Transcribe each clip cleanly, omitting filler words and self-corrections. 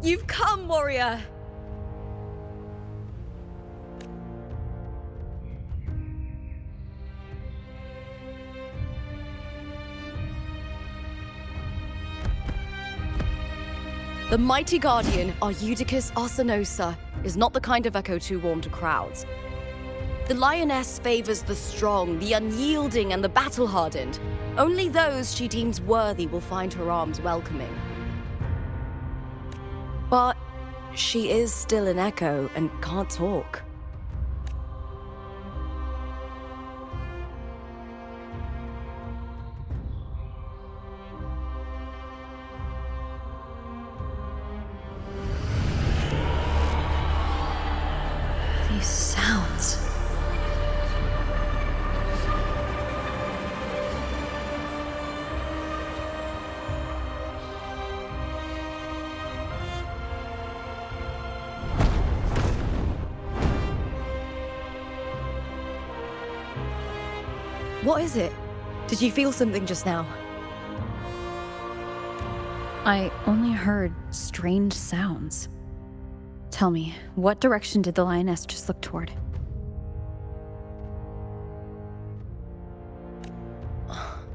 You've come, warrior! The mighty guardian, Eudicus Arsinosa, is not the kind of echo too warm to crowds. The lioness favors the strong, the unyielding, and the battle-hardened. Only those she deems worthy will find her arms welcoming. But she is still an echo and can't talk. These sounds. What is it? Did you feel something just now? I only heard strange sounds. Tell me, what direction did the lioness just look toward?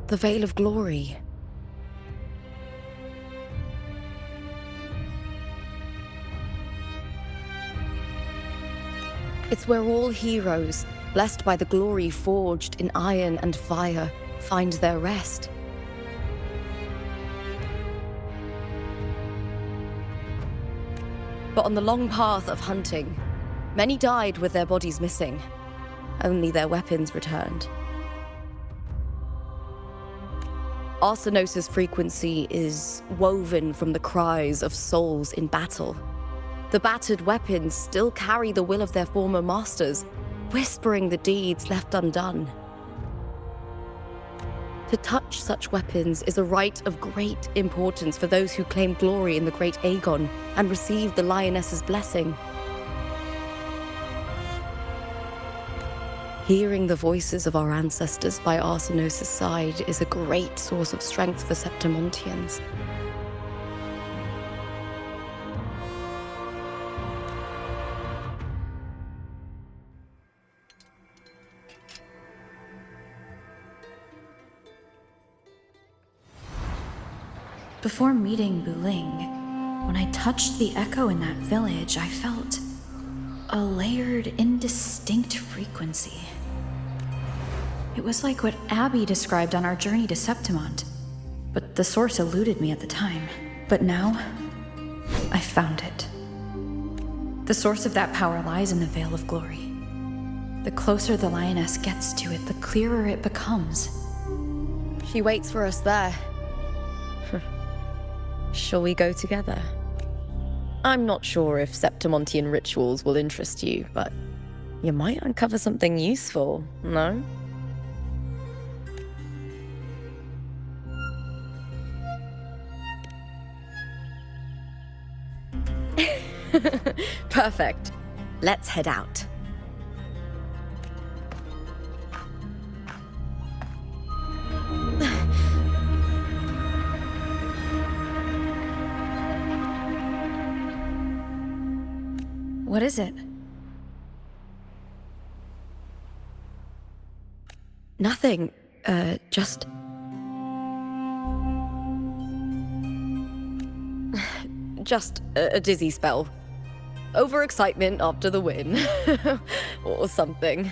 The Veil of Glory. It's where all heroes, blessed by the glory forged in iron and fire, find their rest. But on the long path of hunting, many died with their bodies missing. Only their weapons returned. Arsinosa's frequency is woven from the cries of souls in battle. The battered weapons still carry the will of their former masters, whispering the deeds left undone. To touch such weapons is a rite of great importance for those who claim glory in the great Aegon and receive the lioness's blessing. Hearing the voices of our ancestors by Arsinosa's side is a great source of strength for Septimontians. Before meeting Buling, when I touched the echo in that village, I felt a layered, indistinct frequency. It was like what Abby described on our journey to Septimont, but the source eluded me at the time. But now, I found it. The source of that power lies in the Veil of Glory. The closer the lioness gets to it, the clearer it becomes. She waits for us there. Shall we go together? I'm not sure if Septimontian rituals will interest you, but you might uncover something useful, no? Perfect. Let's head out. What is it? Nothing. Just... just a dizzy spell. Overexcitement after the win. Or something.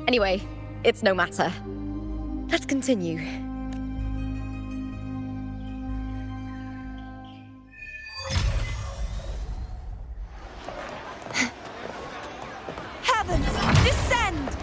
Anyway, it's no matter. Let's continue. Heavens, descend!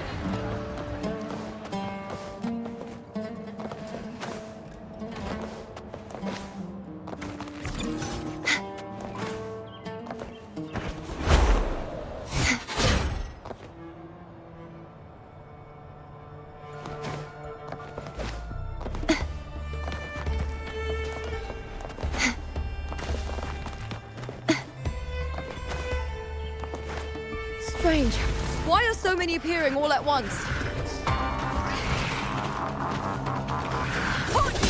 Strange. Why are so many appearing all at once? Punch!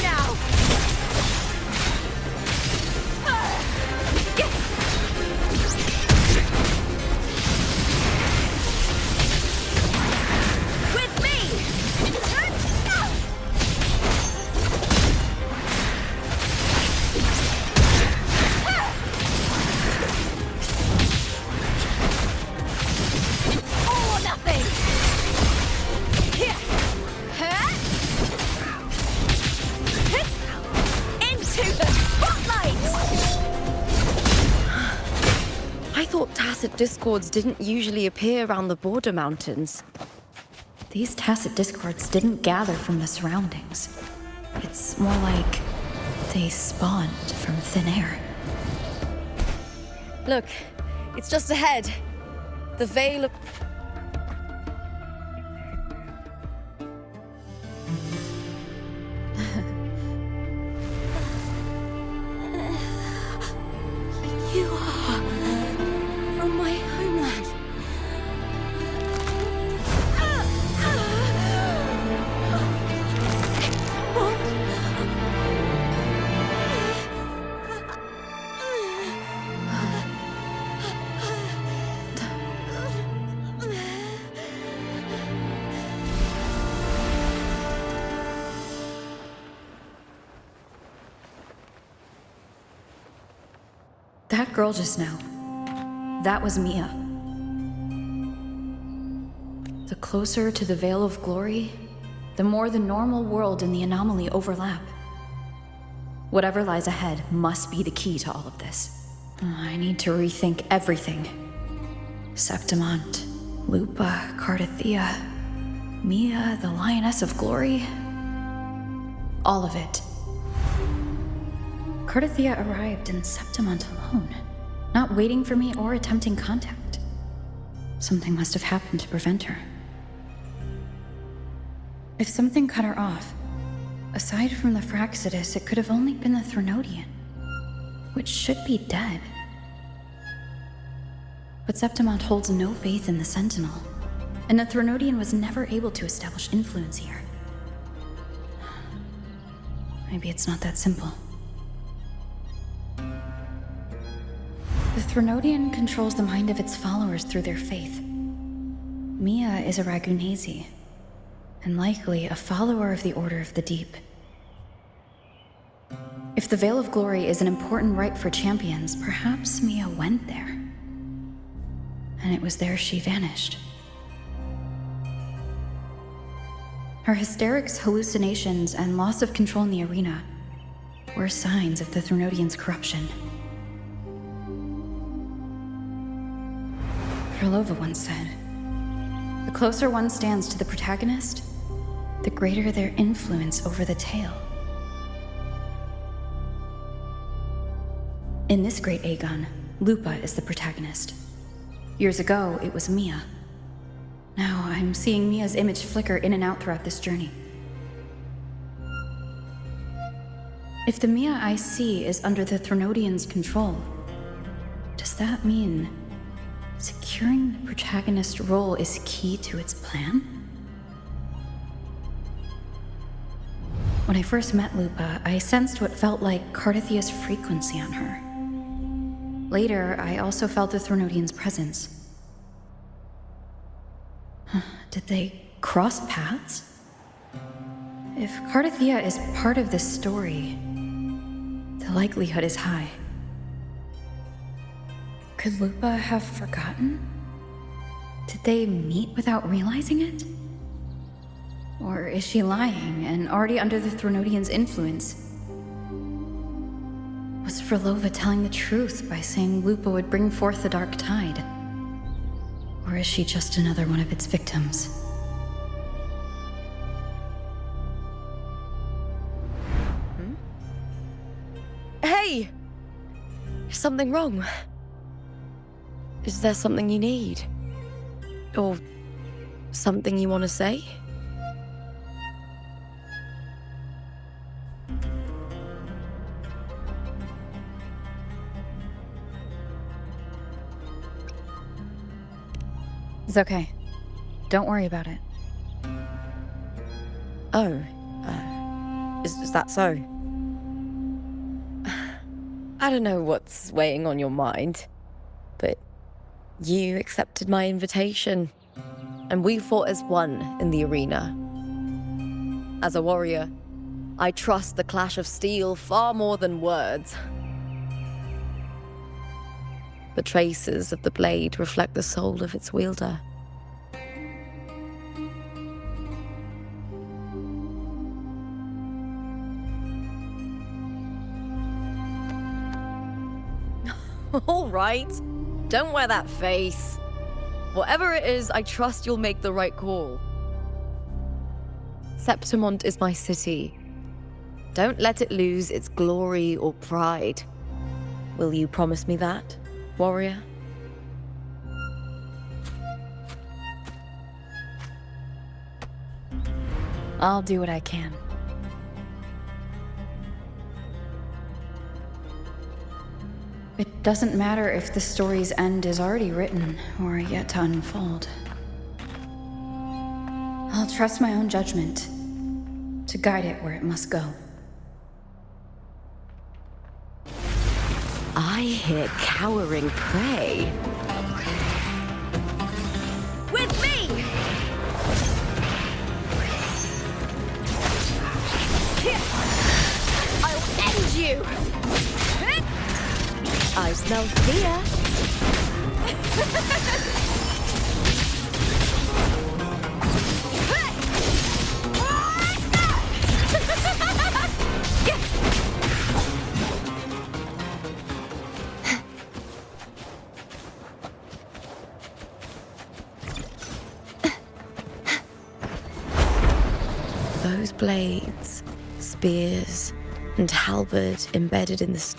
tacit discords didn't usually appear around the border mountains. These tacit discords didn't gather from the surroundings. It's more like they spawned from thin air. Look, it's just ahead. The Veil of... You are from my homeland. That girl just now, that was Mia. The closer to the Veil of Glory, the more the normal world and the anomaly overlap. Whatever lies ahead must be the key to all of this. I need to rethink everything. Septimont, Lupa, Cardathea, Mia, the Lioness of Glory. All of it. Cardathea arrived in Septimont alone, not waiting for me or attempting contact. Something must have happened to prevent her. If something cut her off, aside from the Fraxidus, it could have only been the Threnodian, which should be dead. But Septimont holds no faith in the Sentinel, and the Threnodian was never able to establish influence here. Maybe it's not that simple. The Threnodian controls the mind of its followers through their faith. Mia is a Ragunasi, and likely a follower of the Order of the Deep. If the Veil of Glory is an important rite for champions, perhaps Mia went there. And it was there she vanished. Her hysterics, hallucinations, and loss of control in the arena were signs of the Threnodian's corruption. Krylova once said, "The closer one stands to the protagonist, the greater their influence over the tale." In this great Aegon, Lupa is the protagonist. Years ago, it was Mia. Now I'm seeing Mia's image flicker in and out throughout this journey. If the Mia I see is under the Threnodian's control, does that mean securing the protagonist role is key to its plan? When I first met Lupa, I sensed what felt like Cardathea's frequency on her. Later, I also felt the Threnodian's presence. Did they cross paths? If Cardathea is part of this story, the likelihood is high. Could Lupa have forgotten? Did they meet without realizing it? Or is she lying and already under the Threnodian's influence? Was Krylova telling the truth by saying Lupa would bring forth the Dark Tide? Or is she just another one of its victims? Hey! Is something wrong? Is there something you need? Or something you want to say? It's okay. Don't worry about it. Oh, is that so? I don't know what's weighing on your mind, but you accepted my invitation, and we fought as one in the arena. As a warrior, I trust the clash of steel far more than words. The traces of the blade reflect the soul of its wielder. All right. Don't wear that face. Whatever it is, I trust you'll make the right call. Septimont is my city. Don't let it lose its glory or pride. Will you promise me that, warrior? I'll do what I can. It doesn't matter if the story's end is already written or yet to unfold. I'll trust my own judgment to guide it where it must go. I hear cowering prey. With me! I'll end you! I smell fear. Those blades, spears, and halberd embedded in the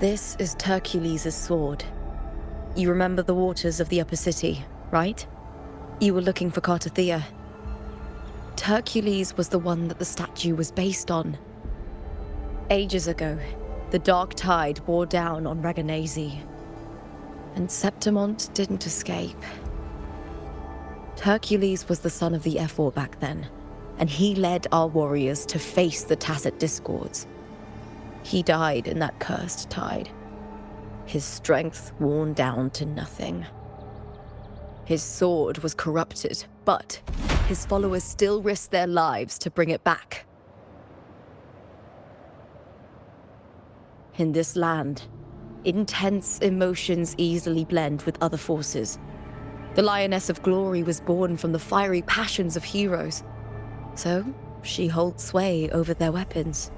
This is Hercules' sword. You remember the waters of the upper city, right? You were looking for Cartathea. Hercules was the one that the statue was based on. Ages ago, the dark tide bore down on Reganese, and Septimont didn't escape. Hercules was the son of the Ephor back then, and he led our warriors to face the Tacit Discords. He died in that cursed tide, his strength worn down to nothing. His sword was corrupted, but his followers still risked their lives to bring it back. In this land, intense emotions easily blend with other forces. The Lioness of Glory was born from the fiery passions of heroes, so she holds sway over their weapons.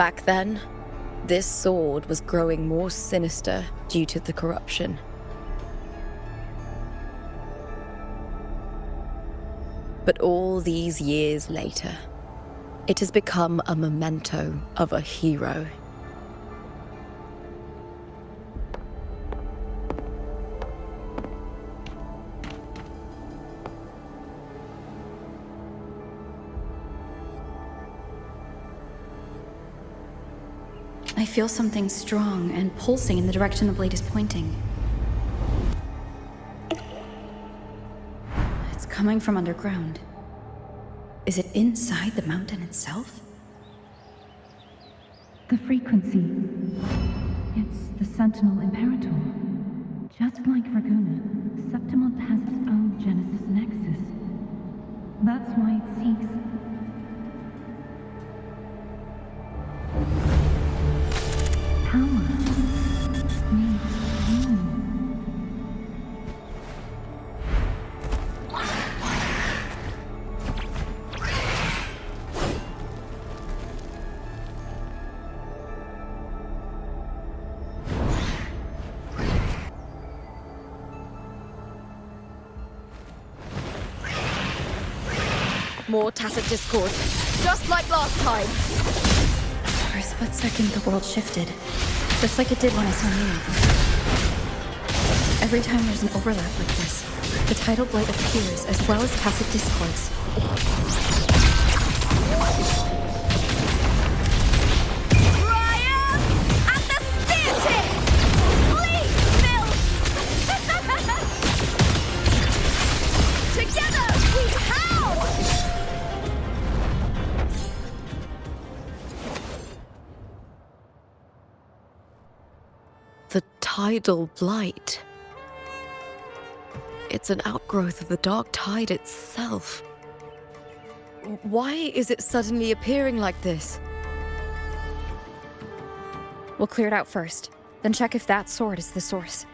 Back then, this sword was growing more sinister due to the corruption. But all these years later, it has become a memento of a hero. I feel something strong and pulsing in the direction the blade is pointing. It's coming from underground. Is it inside the mountain itself? The frequency. It's the Sentinel Imperator. Just like Dragona, Septimont has its own Genesis Nexus. That's why it seeks... power. More tacit discord, just like last time. For a split second, the world shifted, just like it did when I saw you. Every time there's an overlap like this, the tidal blight appears as well as tacit discords. Triumph at the spear tip! Please, Bill! Together we howl! The tidal blight. It's an outgrowth of the dark tide itself. Why is it suddenly appearing like this? We'll clear it out first, then check if that sword is the source.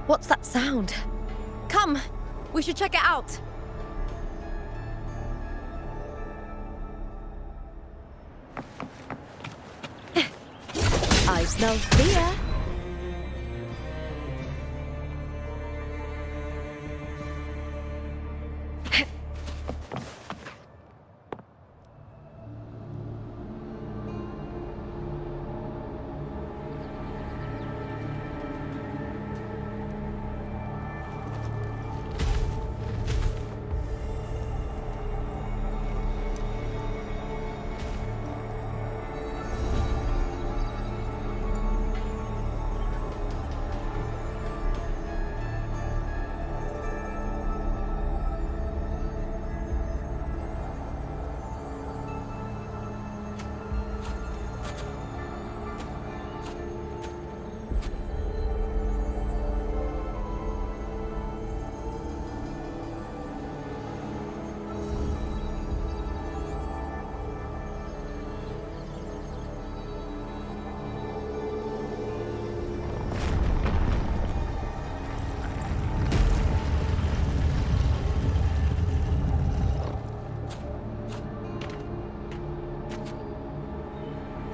What's that sound? Come, we should check it out. I smell fear.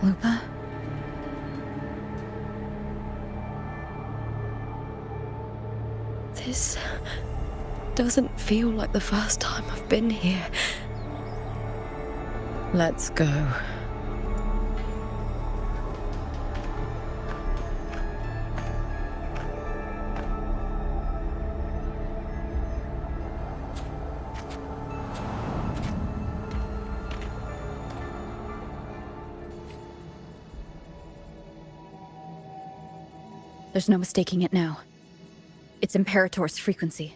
Lupa? This doesn't feel like the first time I've been here. Let's go. There's no mistaking it now. It's Imperator's frequency.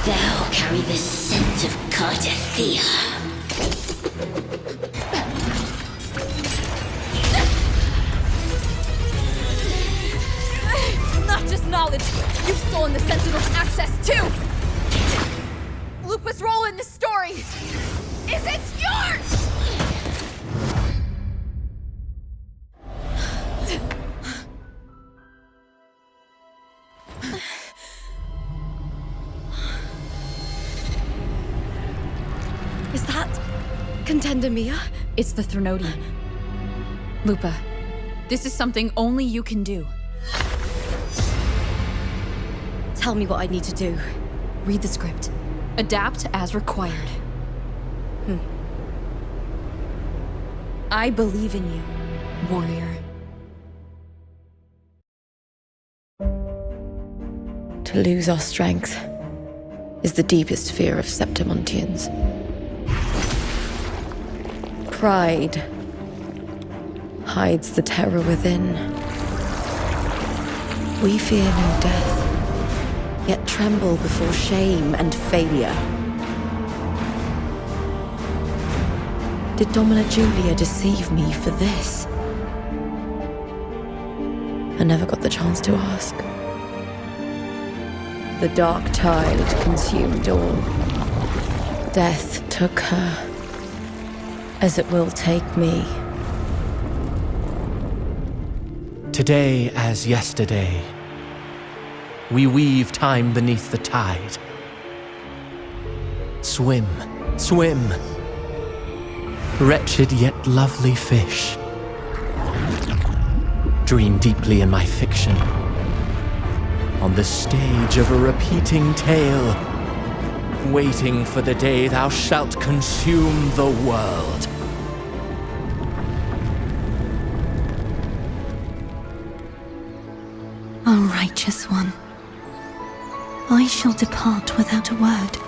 Thou carry the scent of Cardathea. Not just knowledge, you've stolen the Sentinel's access too! Lupa's role in this story! isn't yours! Is that Contender Mia? It's the Threnodian. Lupa, this is something only you can do. Tell me what I need to do. Read the script. Adapt as required. I believe in you, warrior. To lose our strength is the deepest fear of Septimontians. Pride hides the terror within. We fear no death, yet tremble before shame and failure. Did Domina Julia deceive me for this? I never got the chance to ask. The dark tide consumed all. Death took her, as it will take me. Today as yesterday, we weave time beneath the tide. Swim, swim, wretched yet lovely fish. Dream deeply in my fiction, on the stage of a repeating tale, waiting for the day thou shalt consume the world. O righteous one, I shall depart without a word.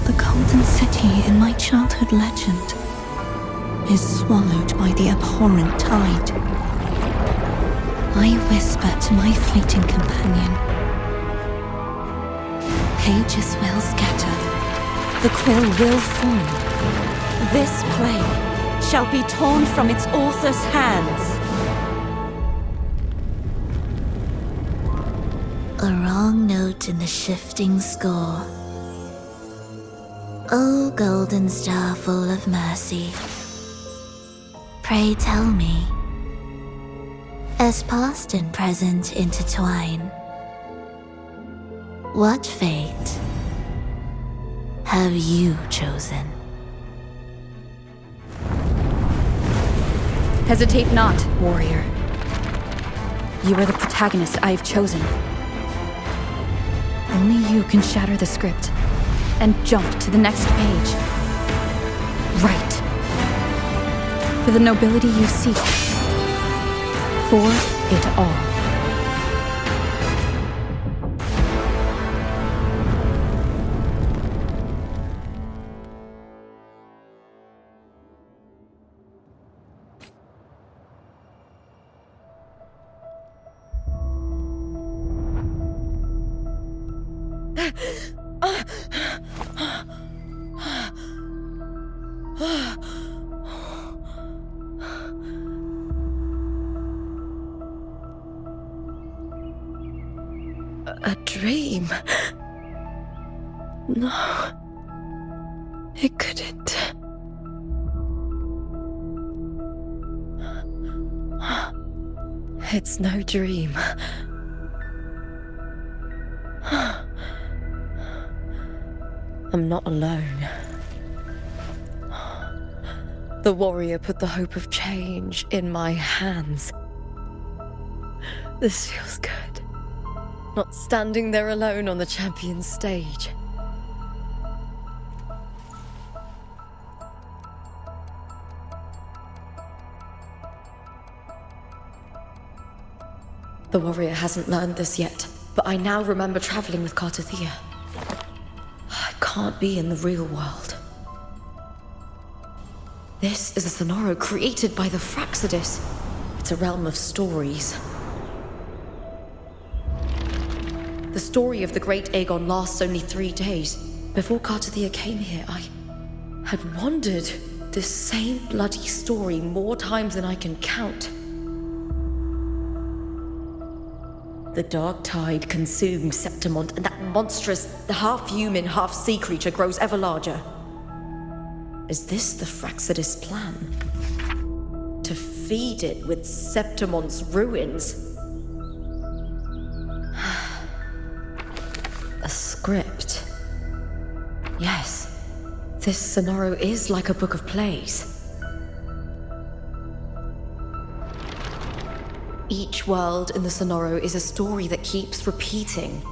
The golden city in my childhood legend is swallowed by the abhorrent tide. I whisper to my fleeting companion. Pages will scatter, the quill will form. This play shall be torn from its author's hands. A wrong note in the shifting score. O golden star full of mercy, pray tell me, as past and present intertwine, what fate have you chosen? Hesitate not, warrior. You are the protagonist I have chosen. Only you can shatter the script and jump to the next page. Right. For the nobility you seek. For it all. A dream? No. It couldn't. It's no dream. I'm not alone. The warrior put the hope of change in my hands. This feels good. Not standing there alone on the champion's stage. The warrior hasn't learned this yet, but I now remember traveling with Cartathea. I can't be in the real world. This is a Sonoro created by the Fraxidus. It's a realm of stories. The story of the Great Aegon lasts only 3 days. Before Cartathea came here, I had wandered this same bloody story more times than I can count. The dark tide consumes Septimont, and that monstrous, half-human, half-sea creature grows ever larger. Is this the Fraxidus plan? To feed it with Septimon's ruins? A script. Yes, this Sonoro is like a book of plays. Each world in the Sonoro is a story that keeps repeating,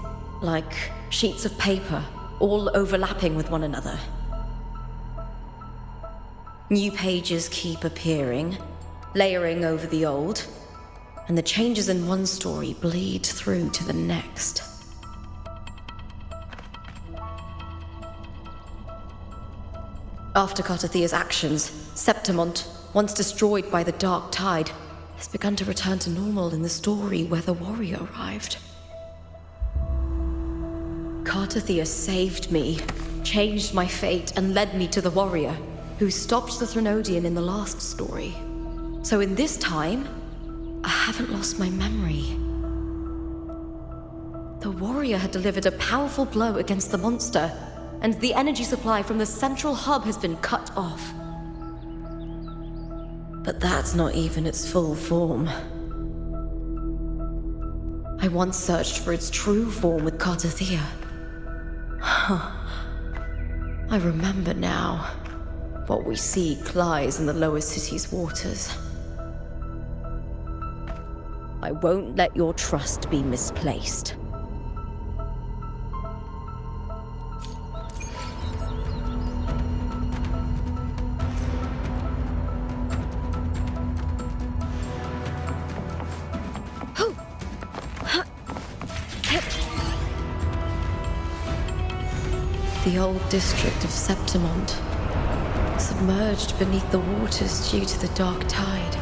like sheets of paper, all overlapping with one another. New pages keep appearing, layering over the old, and the changes in one story bleed through to the next. After Cartathea's actions, Septimont, once destroyed by the Dark Tide, has begun to return to normal in the story where the warrior arrived. Cartathea saved me, changed my fate, and led me to the warrior, who stopped the Threnodian in the last story. So in this time, I haven't lost my memory. The warrior had delivered a powerful blow against the monster, and the energy supply from the central hub has been cut off. But that's not even its full form. I once searched for its true form with Cartathea. I remember now. What we seek lies in the lower city's waters. I won't let your trust be misplaced. The old district of Septimont, submerged beneath the waters due to the Dark Tide.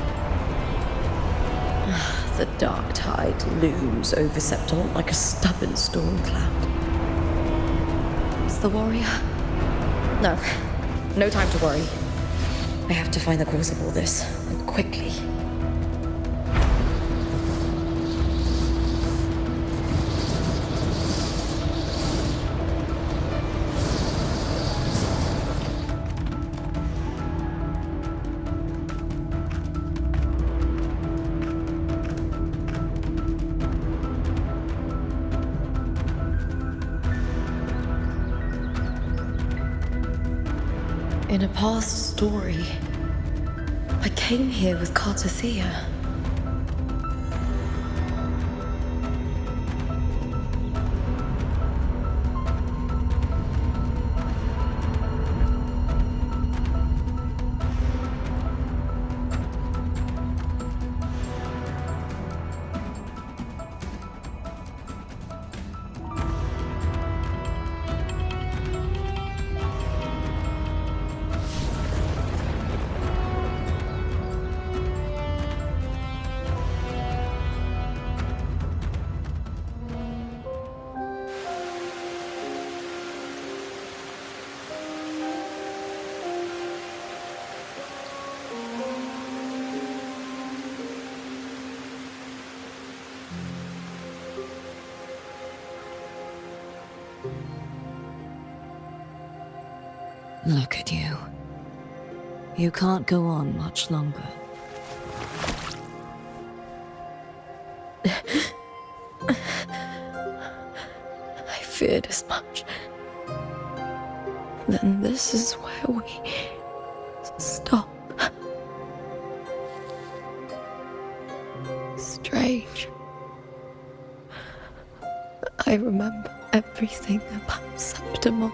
The Dark Tide looms over Septimont like a stubborn storm cloud. It's the warrior? No. No time to worry. I have to find the cause of all this, and quickly. In a past story, I came here with Cartathea. Look at you. You can't go on much longer. I feared as much. Then this is where we stop. Strange. I remember everything about Septimont,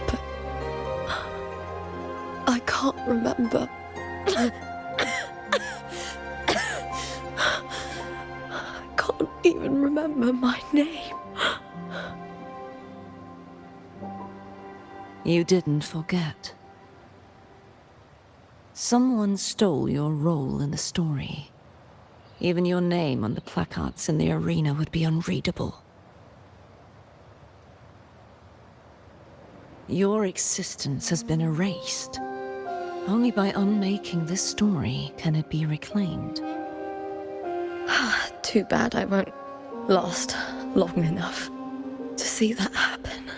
but I can't remember. I can't even remember my name. You didn't forget. Someone stole your role in the story. Even your name on the placards in the arena would be unreadable. Your existence has been erased. Only by unmaking this story can it be reclaimed. Too bad I won't last long enough to see that happen.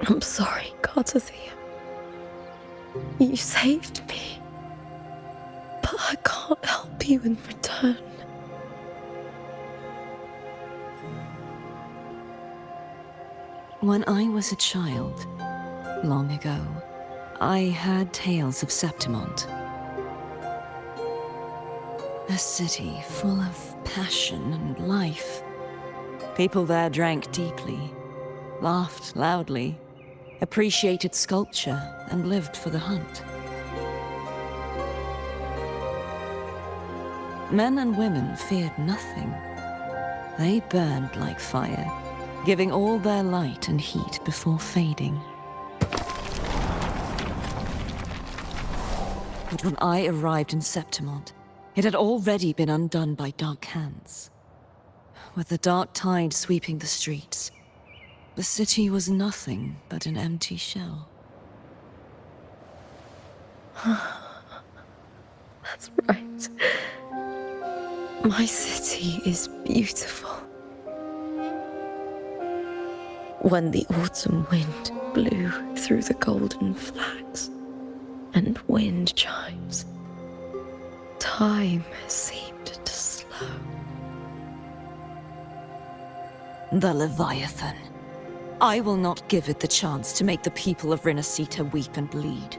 I'm sorry, Cartathea. You saved me. But I can't help you in return. When I was a child, long ago, I heard tales of Septimont. A city full of passion and life. People there drank deeply, laughed loudly, appreciated sculpture, and lived for the hunt. Men and women feared nothing. They burned like fire, giving all their light and heat before fading. But when I arrived in Septimont, it had already been undone by dark hands. With the dark tide sweeping the streets, the city was nothing but an empty shell. That's right. My city is beautiful. When the autumn wind blew through the golden flags and wind chimes, time seemed to slow. The Leviathan. I will not give it the chance to make the people of Rinascita weep and bleed.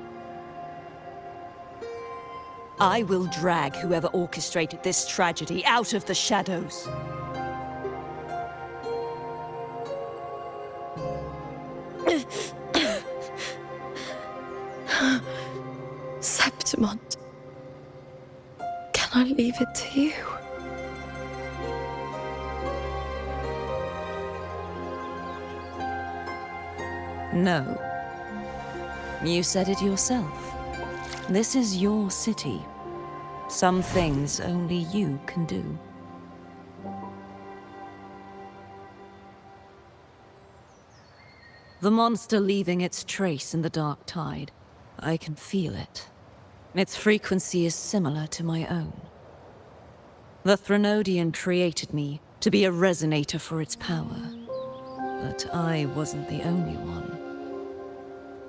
I will drag whoever orchestrated this tragedy out of the shadows. Septimont. Can I leave it to you? No. You said it yourself. This is your city. Some things only you can do. The monster leaving its trace in the dark tide. I can feel it. Its frequency is similar to my own. The Threnodian created me to be a resonator for its power. But I wasn't the only one.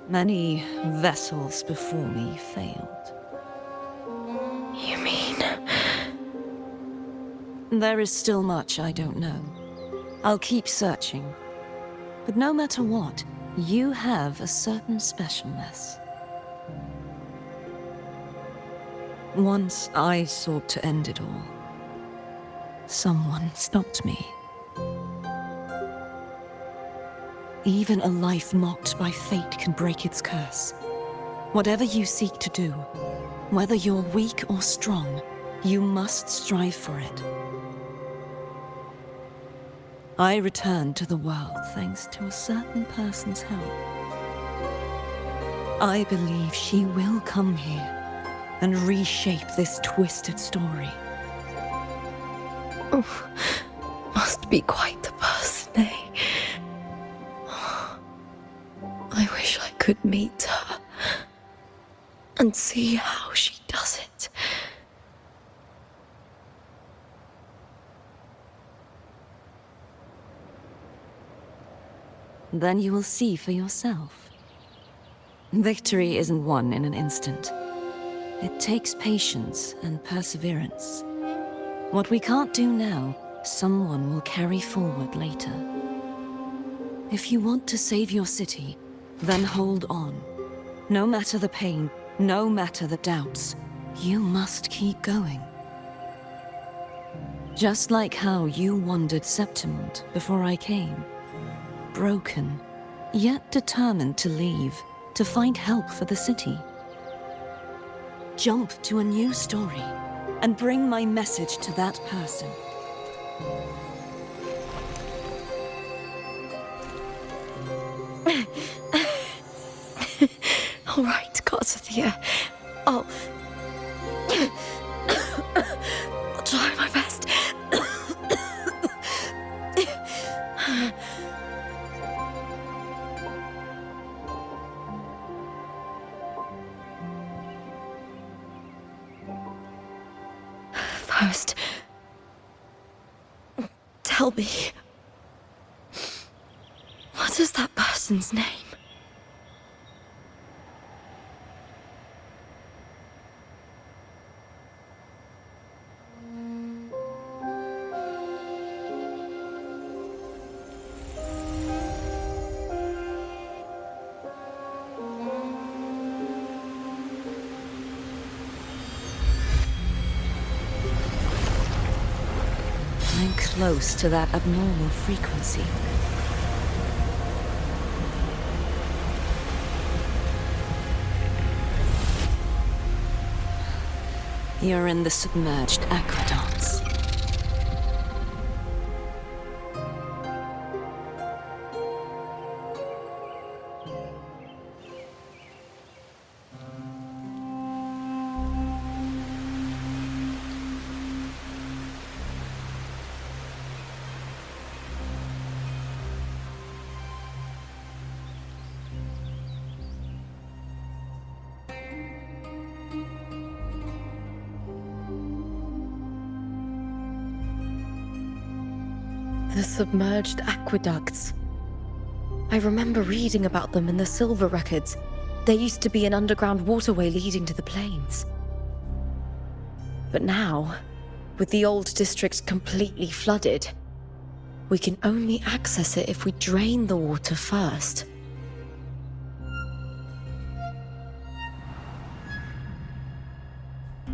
Many vessels before me failed. You mean? There is still much I don't know. I'll keep searching. But no matter what, you have a certain specialness. Once I sought to end it all. Someone stopped me. Even a life mocked by fate can break its curse. Whatever you seek to do, whether you're weak or strong, you must strive for it. I returned to the world thanks to a certain person's help. I believe she will come here and reshape this twisted story. Oh, must be quite the person, eh? I wish I could meet her and see how she does it. Then you will see for yourself. Victory isn't won in an instant. It takes patience and perseverance. What we can't do now, someone will carry forward later. If you want to save your city, then hold on. No matter the pain, no matter the doubts, you must keep going. Just like how you wandered Septimont before I came. Broken, yet determined to leave, to find help for the city. Jump to a new story, and bring my message to that person. All right, Garcia. I'll try my best. First, tell me, what is that person's name? close to that abnormal frequency. You're in the submerged aqueducts. The submerged aqueducts. I remember reading about them in the silver records. There used to be an underground waterway leading to the plains. But now, with the old district completely flooded, we can only access it if we drain the water first.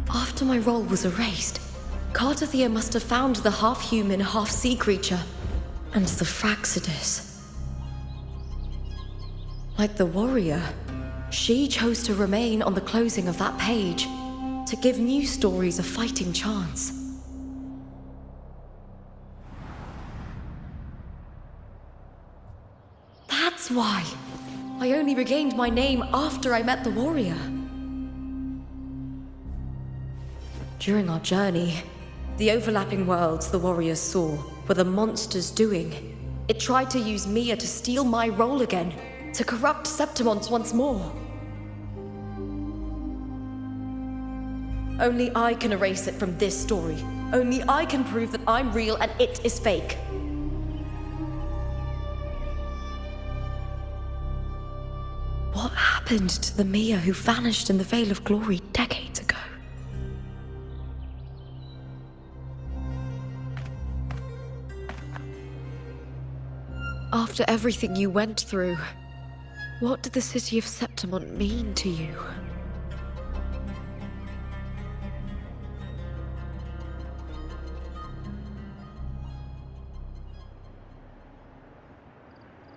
After my role was erased, Cartathea must have found the half-human, half-sea creature, and the Fraxidus. Like the warrior, she chose to remain on the closing of that page, to give new stories a fighting chance. That's why I only regained my name after I met the warrior. During our journey, the overlapping worlds the warriors saw were the monsters doing. It tried to use Mia to steal my role again, to corrupt Septimons once more. Only I can erase it from this story. Only I can prove that I'm real and it is fake. What happened to the Mia who vanished in the Veil of Glory decades ago? After everything you went through, what did the city of Septimon mean to you?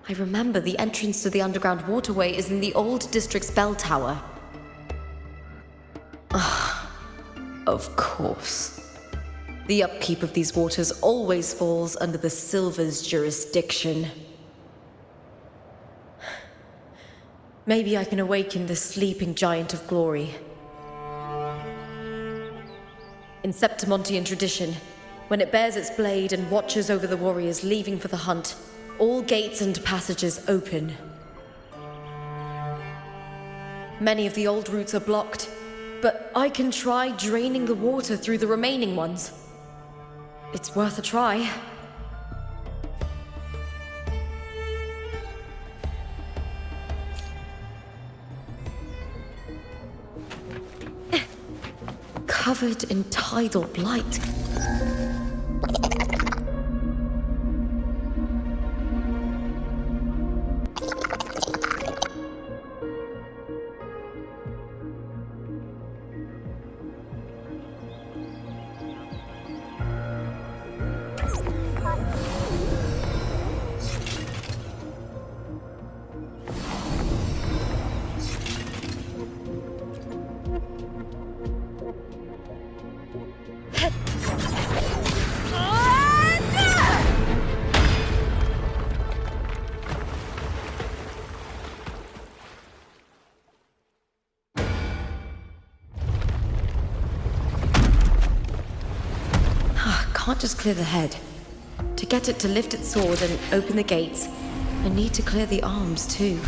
I remember the entrance to the underground waterway is in the old district's bell tower. Of course. The upkeep of these waters always falls under the Silver's jurisdiction. Maybe I can awaken the sleeping giant of glory. In Septimontian tradition, when it bears its blade and watches over the warriors leaving for the hunt, all gates and passages open. Many of the old routes are blocked, but I can try draining the water through the remaining ones. It's worth a try. Covered in tidal blight. Can't just clear the head. To get it to lift its sword and open the gates, I need to clear the arms too.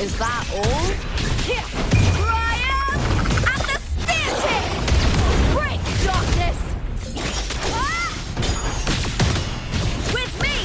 Is that all? Here! Ryan! And the spear tip! Break, darkness! Ah! With me!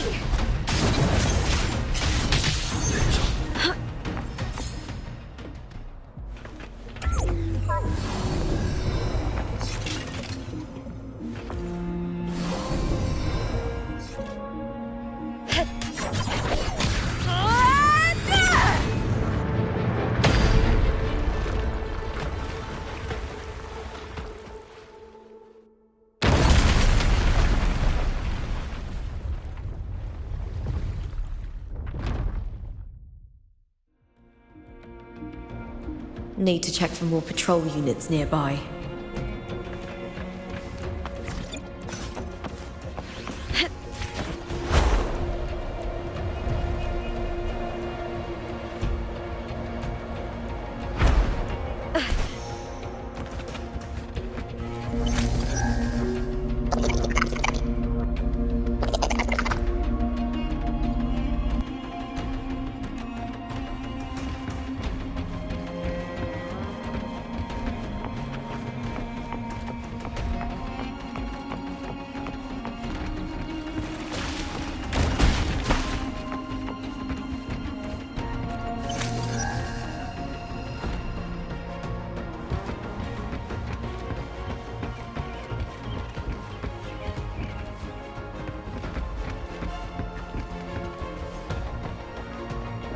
Need to check for more patrol units nearby.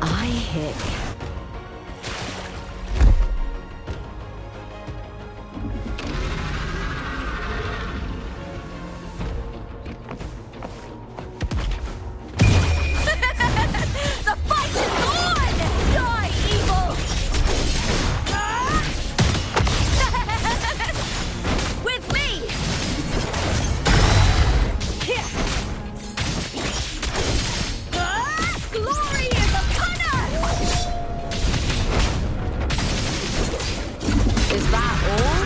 I hit. The fight is on! Die, evil! With me! Here! Glory is upon us! Is that all?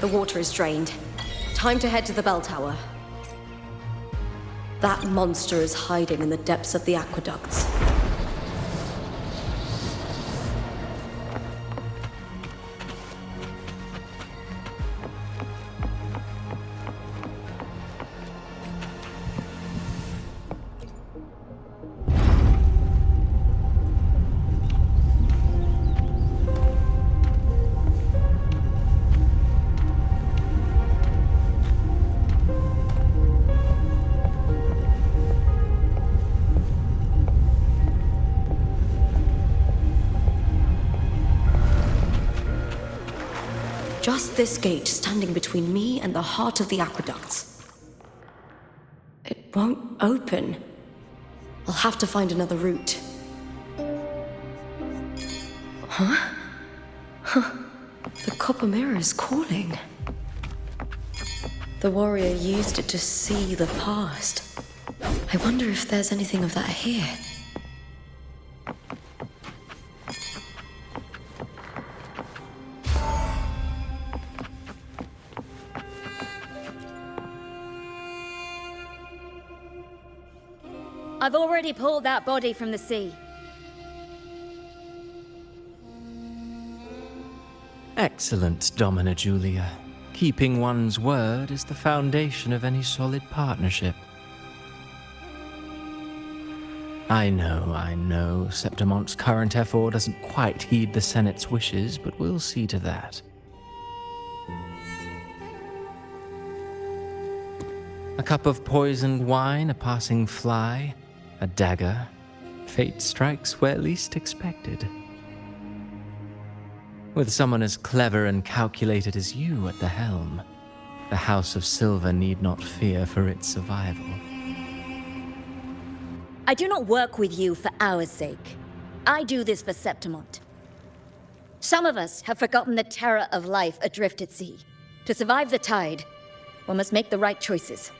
The water is drained. Time to head to the bell tower. That monster is hiding in the depths of the aqueducts. Just this gate standing between me and the heart of the aqueducts. It won't open. I'll have to find another route. Huh? The copper mirror is calling. The warrior used it to see the past. I wonder if there's anything of that here. I've already pulled that body from the sea. Excellent, Domina Julia. Keeping one's word is the foundation of any solid partnership. I know, Septimonte's current effort doesn't quite heed the Senate's wishes, but we'll see to that. A cup of poisoned wine, a passing fly. A dagger. Fate strikes where least expected. With someone as clever and calculated as you at the helm, the House of Silver need not fear for its survival. I do not work with you for our sake. I do this for Septimont. Some of us have forgotten the terror of life adrift at sea. To survive the tide, one must make the right choices.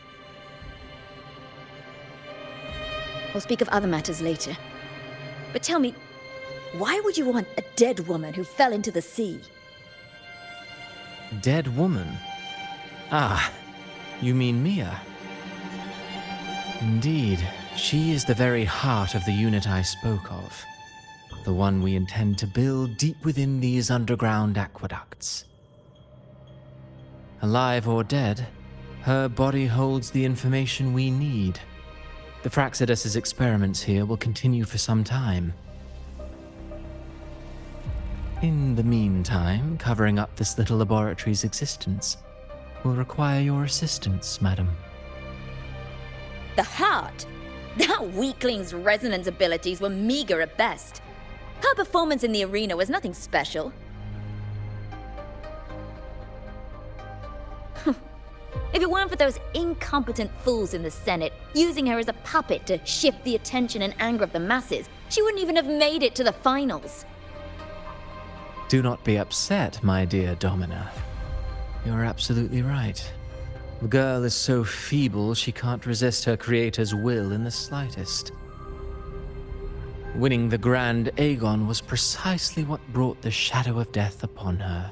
We'll speak of other matters later. But tell me, why would you want a dead woman who fell into the sea? Dead woman? Ah, you mean Mia? Indeed, she is the very heart of the unit I spoke of. The one we intend to build deep within these underground aqueducts. Alive or dead, her body holds the information we need. The Fraxidus's experiments here will continue for some time. In the meantime, covering up this little laboratory's existence will require your assistance, madam. The heart? That weakling's resonance abilities were meager at best. Her performance in the arena was nothing special. If it weren't for those incompetent fools in the Senate using her as a puppet to shift the attention and anger of the masses, she wouldn't even have made it to the finals. Do not be upset, my dear Domina. You're absolutely right. The girl is so feeble she can't resist her creator's will in the slightest. Winning the Grand Aegon was precisely what brought the shadow of death upon her.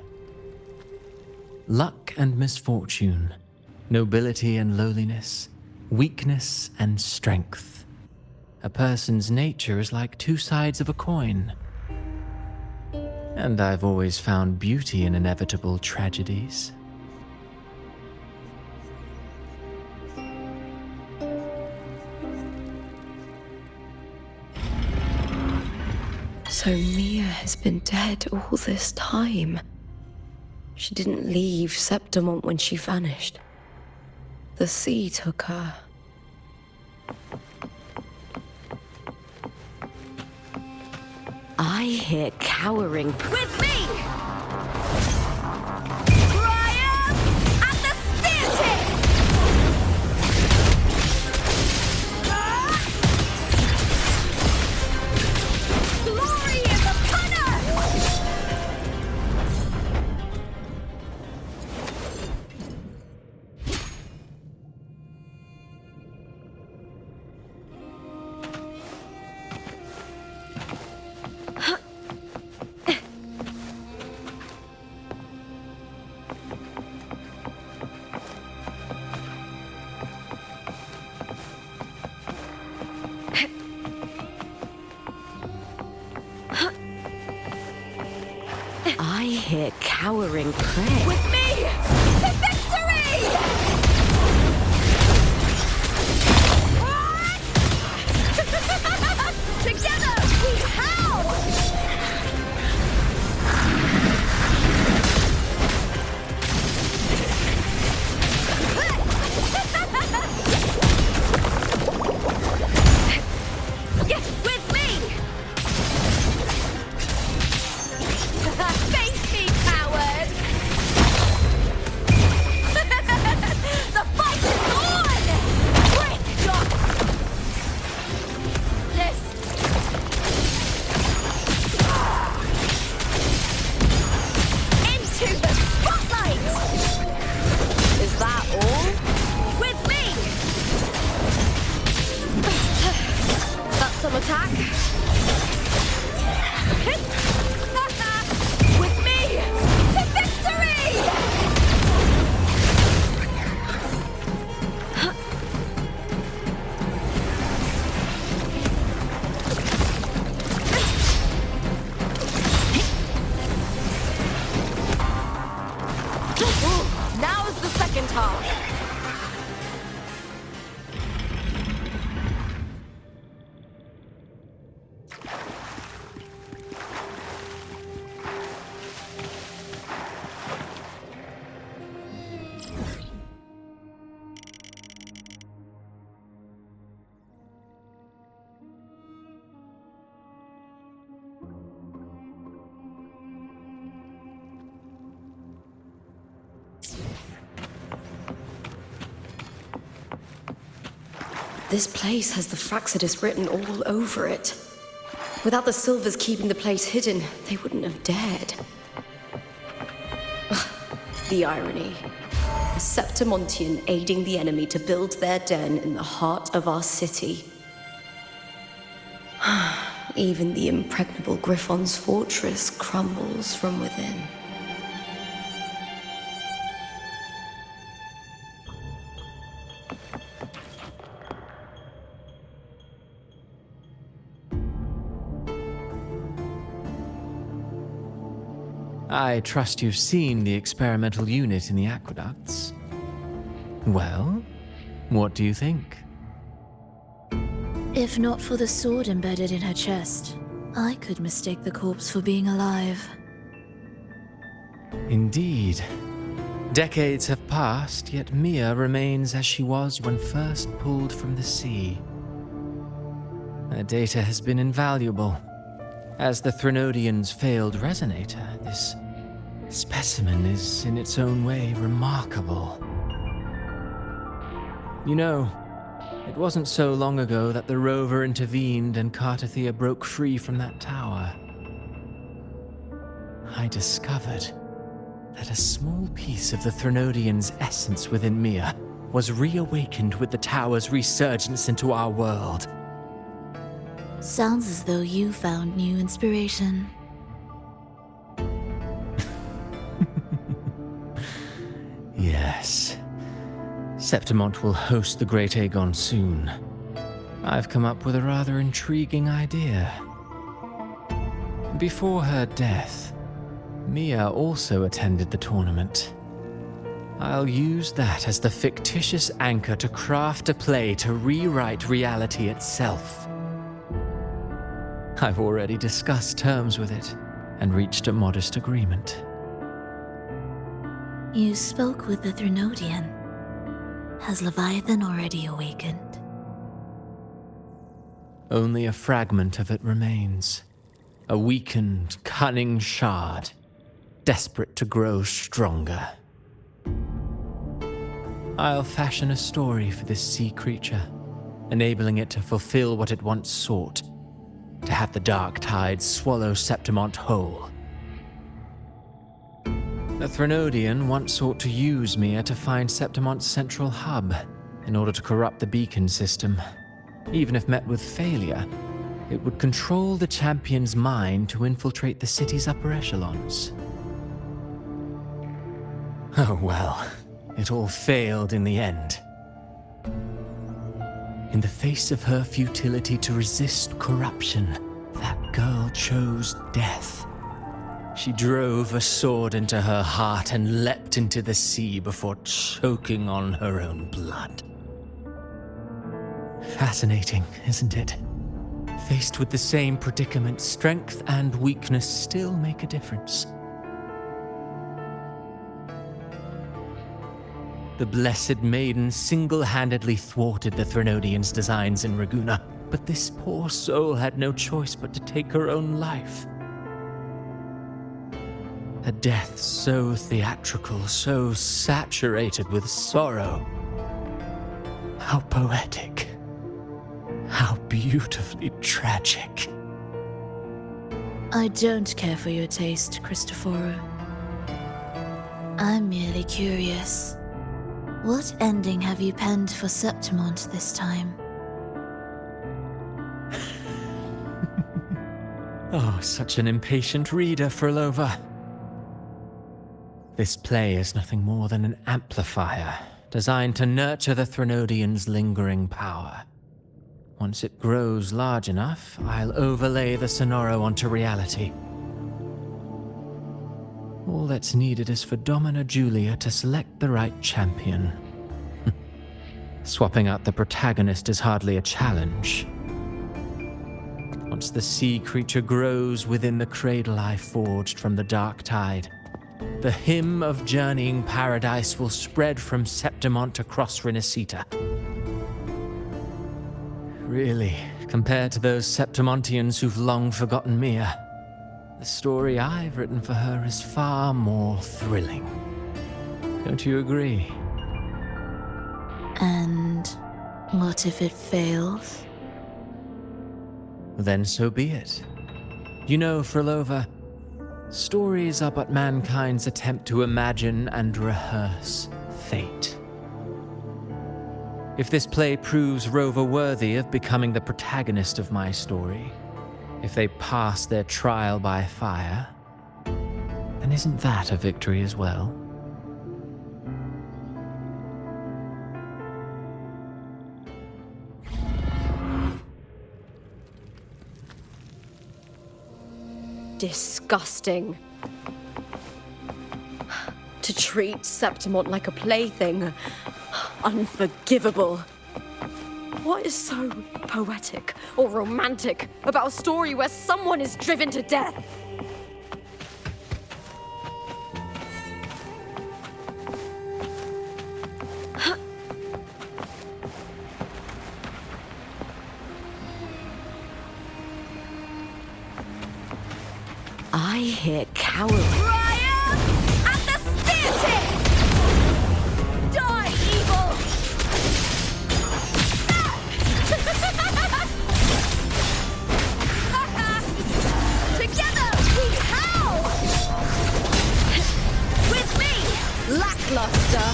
Luck and misfortune, nobility and lowliness, weakness and strength. A person's nature is like two sides of a coin. And I've always found beauty in inevitable tragedies. So Mia has been dead all this time. She didn't leave Septimont when she vanished. The sea took her. I hear cowering. With me! Triumph at the spear tip! Glory in the punner! I hear cowering prey. With me! To victory! Together we howl! Yes, with me! Face me, coward! The fight is on! Break your... This... Into the spotlight! Is that all? With me! That's some attack. With me! To victory! Ooh, now is the second half. This place has the Fraxidus written all over it. Without the Silvers keeping the place hidden, they wouldn't have dared. Ugh, the irony. A Septimontian aiding the enemy to build their den in the heart of our city. Even the impregnable Griffon's fortress crumbles from within. I trust you've seen the experimental unit in the aqueducts. Well, what do you think? If not for the sword embedded in her chest, I could mistake the corpse for being alive. Indeed. Decades have passed, yet Mia remains as she was when first pulled from the sea. Her data has been invaluable. As the Threnodian's failed resonator, this specimen is in its own way remarkable. You know, it wasn't so long ago that the rover intervened and Cartathea broke free from that tower. I discovered that a small piece of the Threnodian's essence within Mia was reawakened with the tower's resurgence into our world. Sounds as though you found new inspiration. Yes. Septimont will host the Great Aegon soon. I've come up with a rather intriguing idea. Before her death, Mia also attended the tournament. I'll use that as the fictitious anchor to craft a play to rewrite reality itself. I've already discussed terms with it and reached a modest agreement. You spoke with the Threnodian. Has Leviathan already awakened? Only a fragment of it remains. A weakened, cunning shard, desperate to grow stronger. I'll fashion a story for this sea creature, enabling it to fulfill what it once sought, to have the dark tide swallow Septimont whole. The Threnodian once sought to use Mia to find Septimont's central hub in order to corrupt the beacon system. Even if met with failure, it would control the champion's mind to infiltrate the city's upper echelons. Oh well, it all failed in the end. In the face of her futility to resist corruption, that girl chose death. She drove a sword into her heart and leapt into the sea before choking on her own blood. Fascinating, isn't it? Faced with the same predicament, strength and weakness still make a difference. The Blessed Maiden single-handedly thwarted the Threnodian's designs in Raguna, but this poor soul had no choice but to take her own life. A death so theatrical, so saturated with sorrow. How poetic. How beautifully tragic. I don't care for your taste, Cristoforo. I'm merely curious. What ending have you penned for Septimont this time? Oh, such an impatient reader, Frolova. This play is nothing more than an amplifier, designed to nurture the Threnodian's lingering power. Once it grows large enough, I'll overlay the Sonoro onto reality. All that's needed is for Domina Julia to select the right champion. Swapping out the protagonist is hardly a challenge. Once the sea creature grows within the cradle I forged from the dark tide, the hymn of journeying paradise will spread from Septimont across Renacita. Really, compared to those Septimontians who've long forgotten Mia, the story I've written for her is far more thrilling. Don't you agree? And What if it fails? Then so be it. You know, Frolova, stories are but mankind's attempt to imagine and rehearse fate. If this play proves Rover worthy of becoming the protagonist of my story, if they pass their trial by fire, then isn't that a victory as well? Disgusting. To treat Septimont like a plaything. Unforgivable. What is so poetic or romantic about a story where someone is driven to death? I hear cowling. Ryan! At the spear tip! Die, evil! Together we howl! With me, lackluster!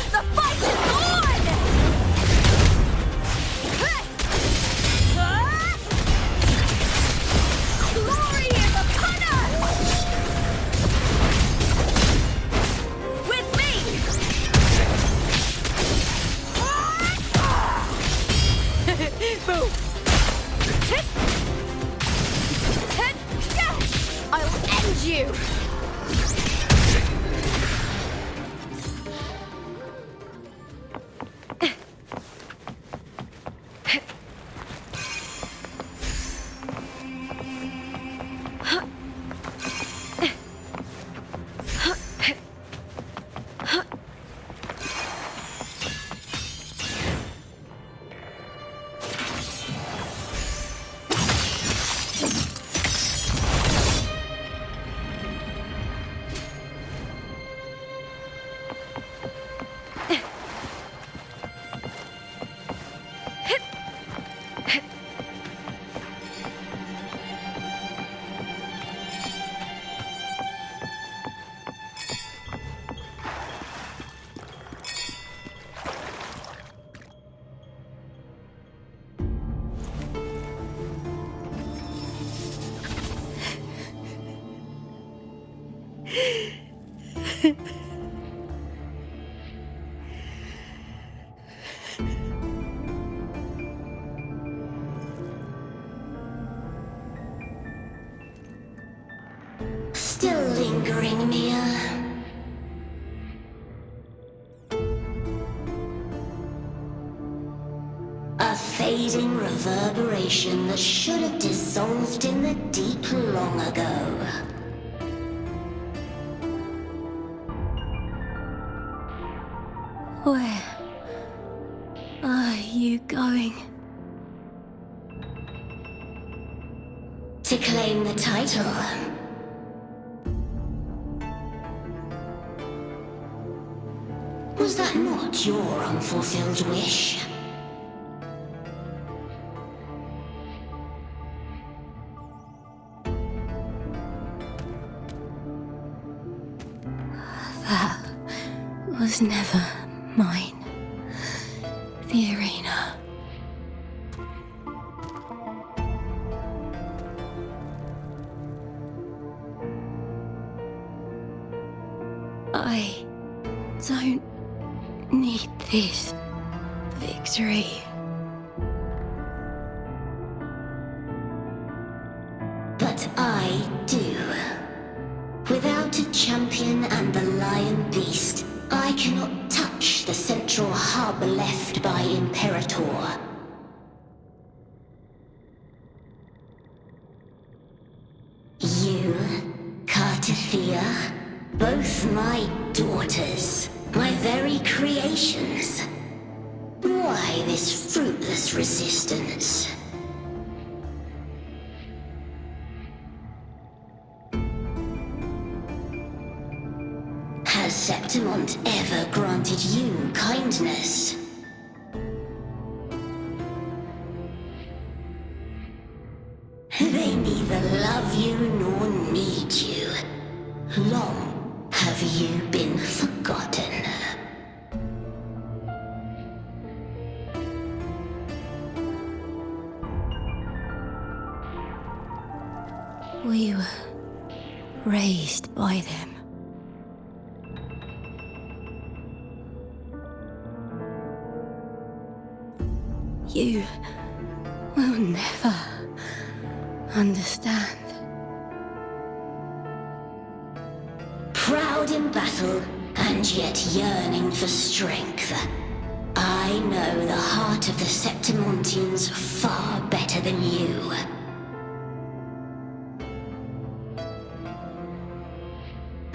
The fight is on! Glory is upon us! With me! Boom! I'll end you! Still lingering, Mia. A fading reverberation that should have dissolved in the deep long ago. Where are you going? To claim the title. Was that not your unfulfilled wish? That was never mine. The arena. I don't need this victory. But I do. Without a champion and the lion beast, I cannot touch the central hub left by Imperator. You, Cartithia, both my daughters, my very creations. Why this fruitless resistance? Has Septimont ever granted you kindness? They neither love you nor need you. Long have you been forgotten. We were raised by them. You will never understand. Proud in battle, and yet yearning for strength. I know the heart of the Septimontians far better than you.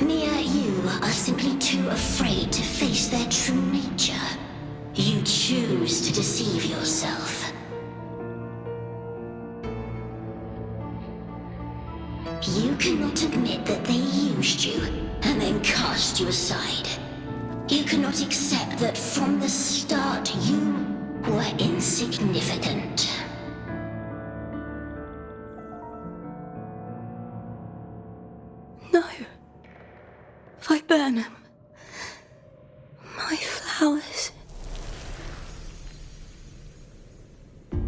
Mia, you are simply too afraid to face their true nature. You choose to deceive yourself. You cannot admit that they used you and then cast you aside. You cannot accept that from the start you were insignificant. No. Viburnum. My flowers.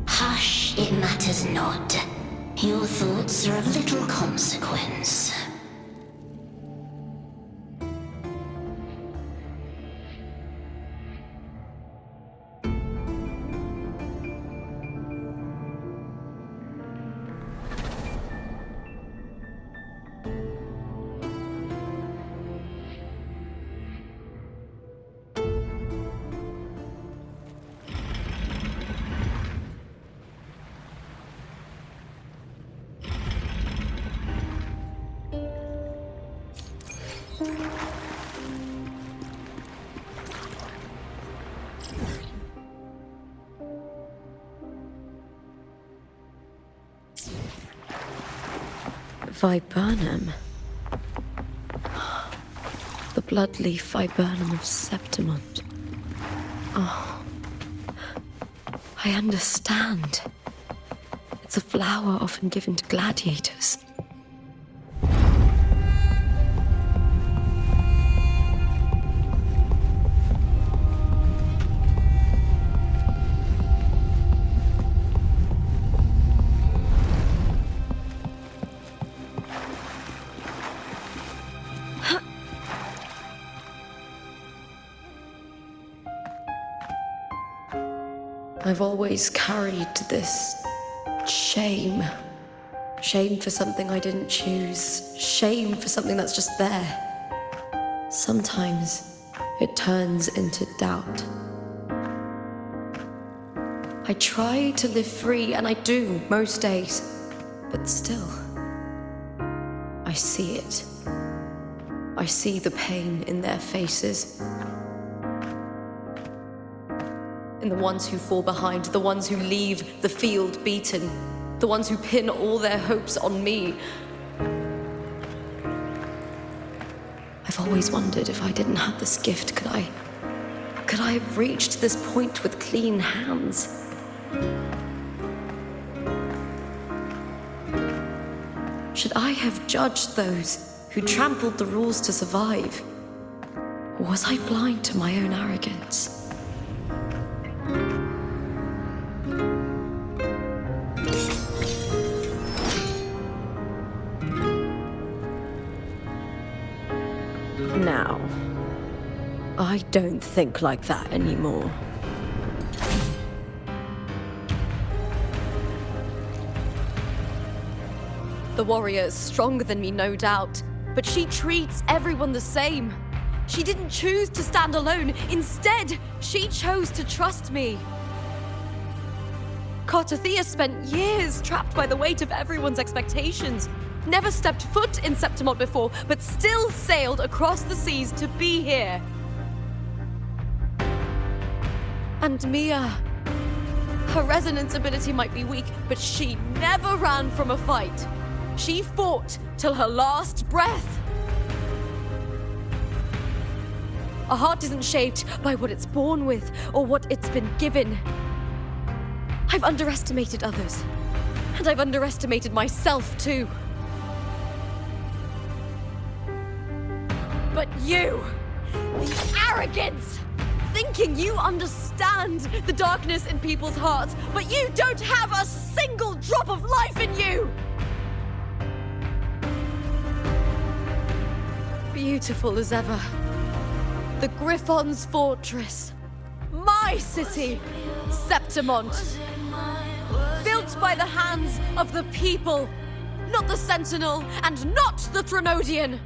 Hush, it matters not. Your thoughts are of little consequence. Viburnum. The bloodleaf viburnum of Septimont. Oh. I understand. It's a flower often given to gladiators. I've always carried this shame. Shame for something I didn't choose. Shame for something that's just there. Sometimes it turns into doubt. I try to live free, and I do most days. But still, I see it. I see the pain in their faces. In the ones who fall behind, the ones who leave the field beaten, the ones who pin all their hopes on me. I've always wondered if I didn't have this gift, could I have reached this point with clean hands? Should I have judged those who trampled the rules to survive? Or was I blind to my own arrogance? Now, I don't think like that anymore. The warrior is stronger than me, no doubt, but she treats everyone the same. She didn't choose to stand alone. Instead, she chose to trust me. Cartothea spent years trapped by the weight of everyone's expectations. Never stepped foot in Septimont before, but still sailed across the seas to be here. And Mia, her resonance ability might be weak, but she never ran from a fight. She fought till her last breath. A heart isn't shaped by what it's born with or what it's been given. I've underestimated others, and I've underestimated myself too. But you, the arrogance, thinking you understand the darkness in people's hearts, but you don't have a single drop of life in you! Beautiful as ever. The Griffon's fortress. My city, Septimont. Built by the hands of the people, not the Sentinel and not the Threnodian.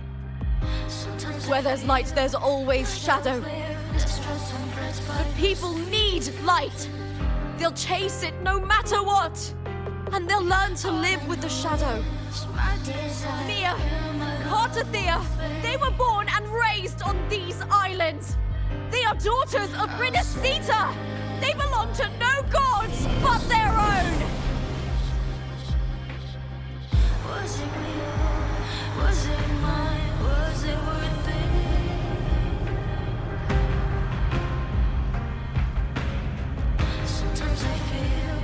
Where there's light, there's always shadow. But people need light. They'll chase it no matter what. And they'll learn to live with the shadow. Mia, Cartathea, they were born and raised on these islands. They are daughters of Rinascita. They belong to no gods but their own. Was it real? Was it mine? Was it worth it? Sometimes I feel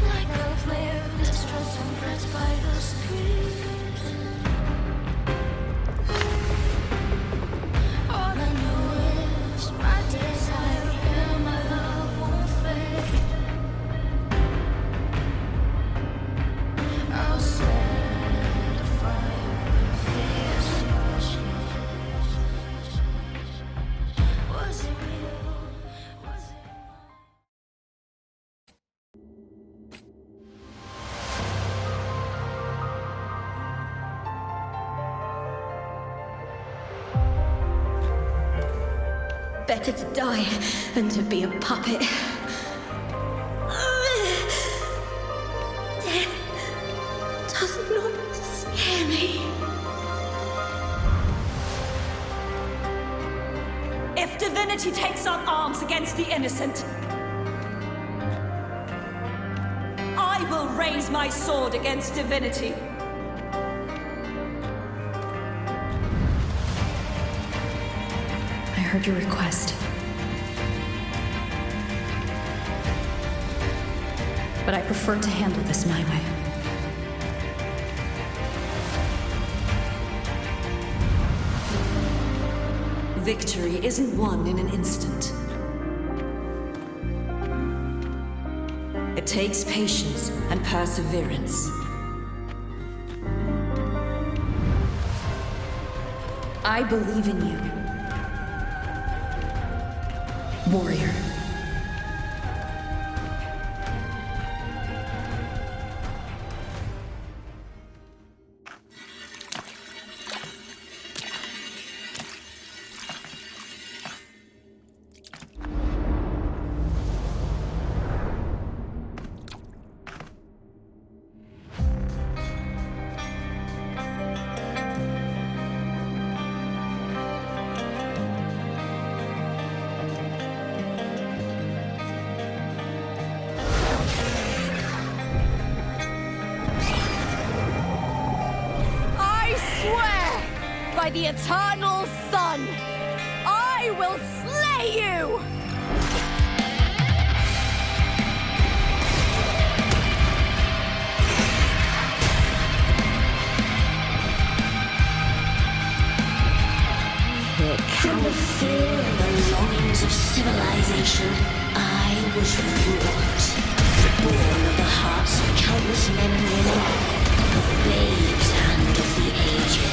like a player distressed and pressed by the screams. All I know is my desire and my love won't fade. I'll set a fire with fierce emotions. Was it real? Was it Better to die than to be a puppet. Death does not scare me. If Divinity takes up arms against the innocent, I will raise my sword against Divinity. I heard your request. But I prefer to handle this my way. Victory isn't won in an instant. It takes patience and perseverance. I believe in you, warrior. By the eternal sun, I will slay you! From the fear and the longings of civilization, I was wrought. Born of the hearts of countless men and women, of babes and of the aged.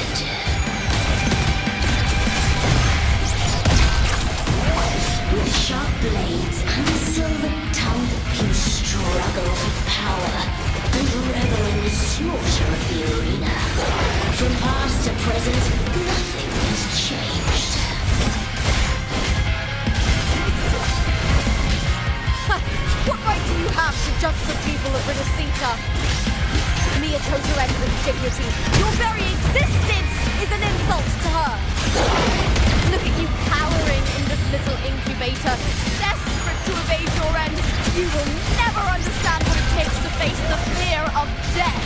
With sharp blades and a silver tongue, you struggle for power and revel in the slaughter of the arena. From past to present, nothing has changed. What right do you have to judge the people of Rinascita? Mia chose her end with dignity. Your very existence is an insult to her. Look at you cowering in this little incubator, desperate to evade your end. You will never understand what it takes to face the fear of death.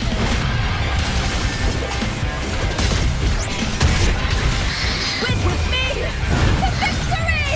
Win with me! For victory!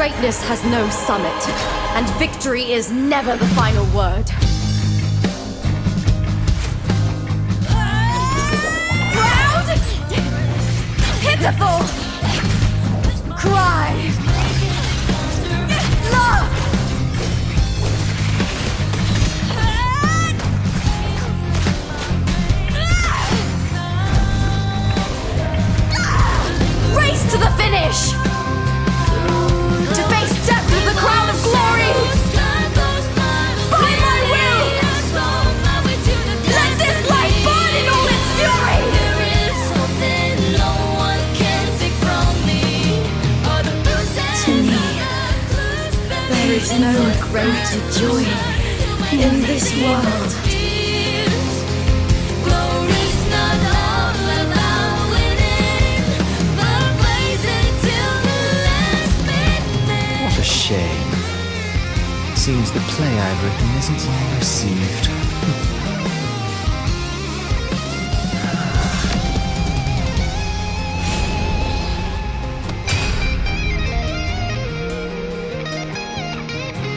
Greatness has no summit, and victory is never the final word. Proud! Pitiful! Cry! Love! Race to the finish! To face death with the crown of glory! By my will! Let this light burn in all its fury! To me, there is no greater joy in this world. What a shame. Seems the play I've written isn't well received.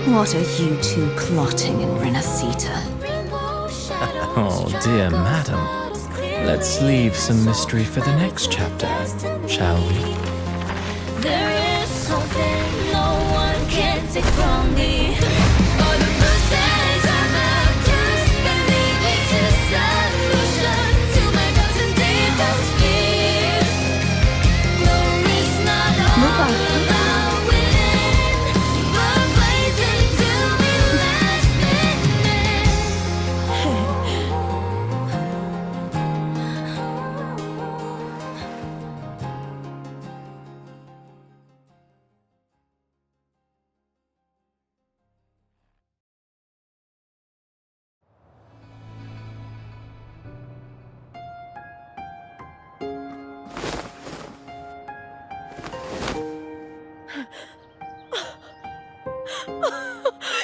What are you two plotting in Renacita? Oh, dear madam. Let's leave some mystery for the next chapter, shall we? There is something no one can take from me. All the bruises of the past beneath this is solution to my doubts and deepest fears. Glory's not all about winning, but blazing to the last minute.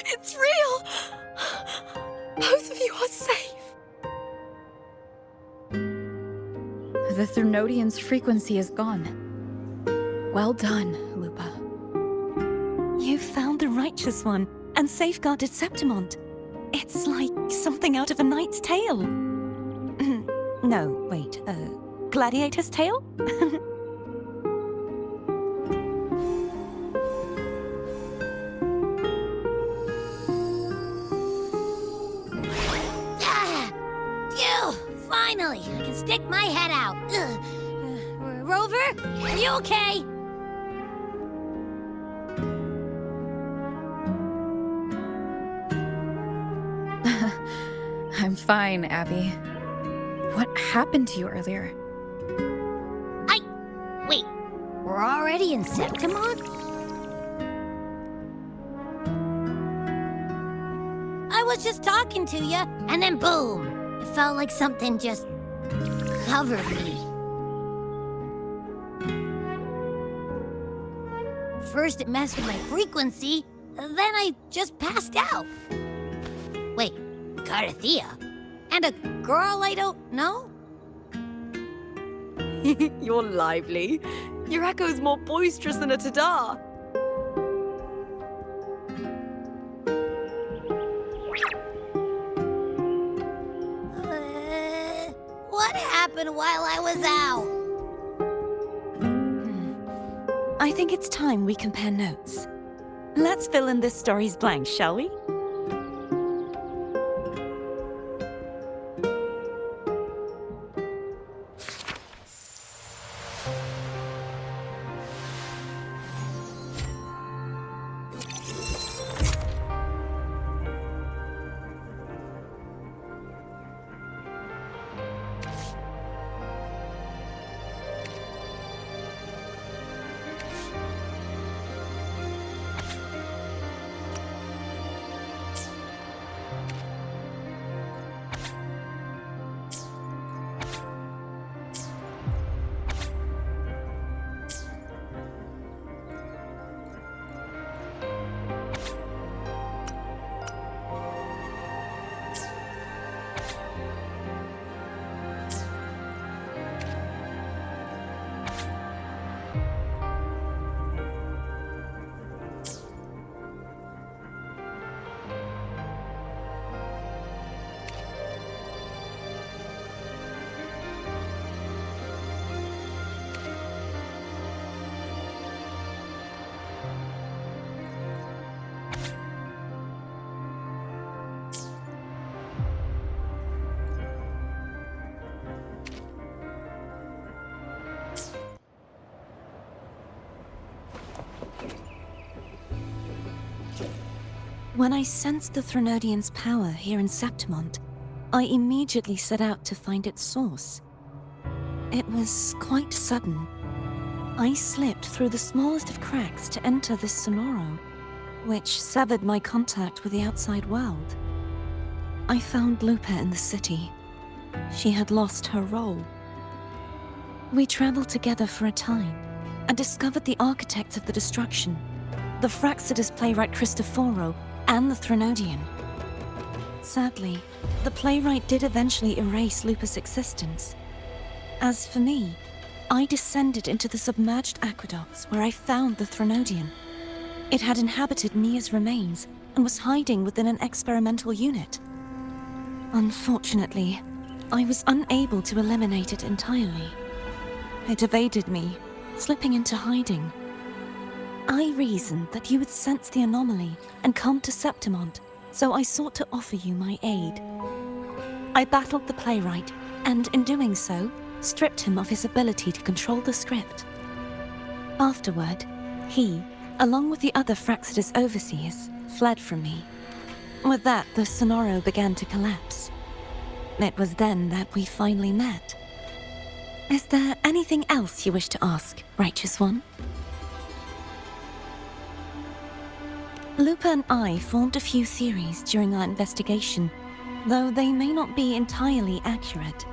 It's real! Both of you are safe. The Threnodian's frequency is gone. Well done, Lupa. You found the righteous one and safeguarded Septimont. It's like something out of a knight's tale. No, wait, gladiator's tale? Phew! Finally, I can stick my head out. Rover, are you okay? I'm fine, Abby. What happened to you earlier? Wait, we're already in Septimont? I was just talking to you, and then boom! It felt like something just covered me. First it messed with my frequency, then I just passed out. Wait, Carthea? And a girl I don't know? You're lively. Your echo's more boisterous than a tada. What happened while I was out? I think it's time we compare notes. Let's fill in this story's blanks, shall we? When I sensed the Threnodian's power here in Septimont, I immediately set out to find its source. It was quite sudden. I slipped through the smallest of cracks to enter this sonoro, which severed my contact with the outside world. I found Lupa in the city. She had lost her role. We traveled together for a time and discovered the architects of the destruction, the Fraxidus playwright Cristoforo and the Threnodian. Sadly, the playwright did eventually erase Lupa's existence. As for me, I descended into the submerged aqueducts where I found the Threnodian. It had inhabited Mia's remains and was hiding within an experimental unit. Unfortunately, I was unable to eliminate it entirely. It evaded me, slipping into hiding. I reasoned that you would sense the anomaly and come to Septimont, so I sought to offer you my aid. I battled the playwright, and in doing so, stripped him of his ability to control the script. Afterward, he, along with the other Fraxidus overseers, fled from me. With that, the sonoro began to collapse. It was then that we finally met. Is there anything else you wish to ask, Righteous One? Lupa and I formed a few theories during our investigation, though they may not be entirely accurate.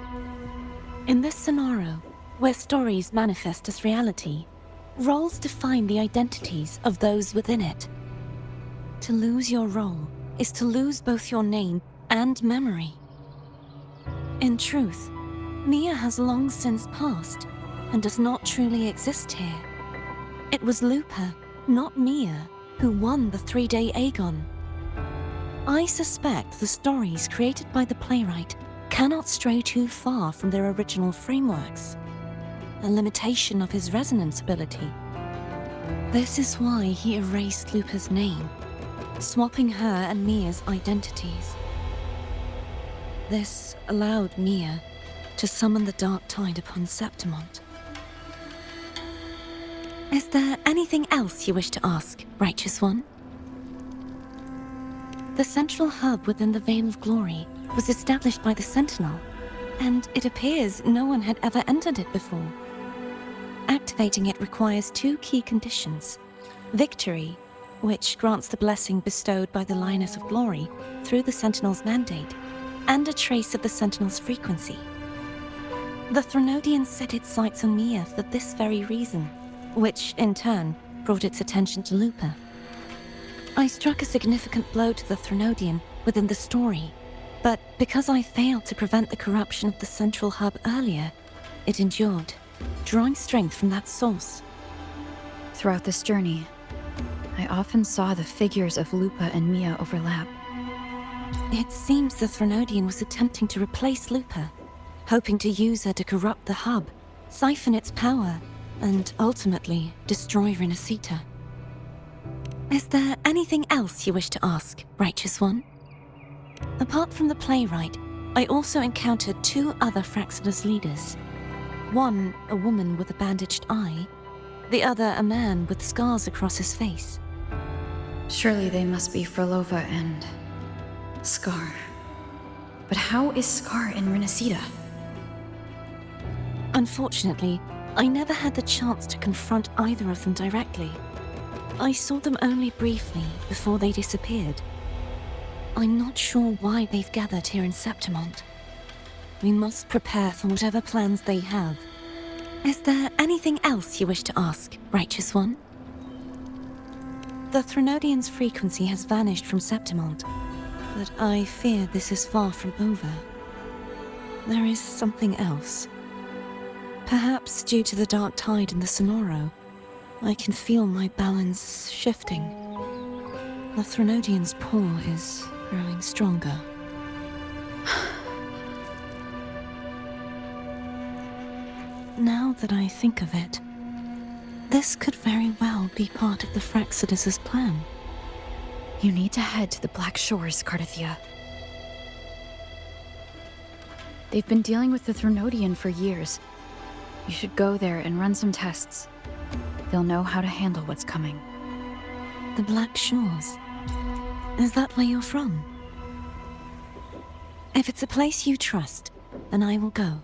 In this sonoro, where stories manifest as reality, roles define the identities of those within it. To lose your role is to lose both your name and memory. In truth, Mia has long since passed and does not truly exist here. It was Lupa, not Mia, who won the 3-day Aegon. I suspect the stories created by the playwright cannot stray too far from their original frameworks, a limitation of his resonance ability. This is why he erased Lupa's name, swapping her and Mia's identities. This allowed Mia to summon the dark tide upon Septimont. Is there anything else you wish to ask, Righteous One? The central hub within the Veil of Glory was established by the Sentinel, and it appears no one had ever entered it before. Activating it requires 2 key conditions: victory, which grants the blessing bestowed by the Lioness of Glory through the Sentinel's mandate, and a trace of the Sentinel's frequency. The Threnodian set its sights on Mia for this very reason, which, in turn, brought its attention to Lupa. I struck a significant blow to the Threnodian within the story, but because I failed to prevent the corruption of the central hub earlier, it endured, drawing strength from that source. Throughout this journey, I often saw the figures of Lupa and Mia overlap. It seems the Threnodian was attempting to replace Lupa, hoping to use her to corrupt the hub, siphon its power, and ultimately destroy Renacita. Is there anything else you wish to ask, Righteous One? Apart from the playwright, I also encountered 2 other Fraxidus leaders. One, a woman with a bandaged eye, the other a man with scars across his face. Surely they must be Frolova and Scar. But how is Scar in Renacita? Unfortunately, I never had the chance to confront either of them directly. I saw them only briefly before they disappeared. I'm not sure why they've gathered here in Septimont. We must prepare for whatever plans they have. Is there anything else you wish to ask, Righteous One? The Threnodian's frequency has vanished from Septimont, but I fear this is far from over. There is something else. Perhaps due to the dark tide in the sonoro, I can feel my balance shifting. The Threnodian's pull is growing stronger. Now that I think of it, this could very well be part of the Fraxidus' plan. You need to head to the Black Shores, Cardathia. They've been dealing with the Threnodian for years. You should go there and run some tests. They'll know how to handle what's coming. The Black Shores. Is that where you're from? If it's a place you trust, then I will go.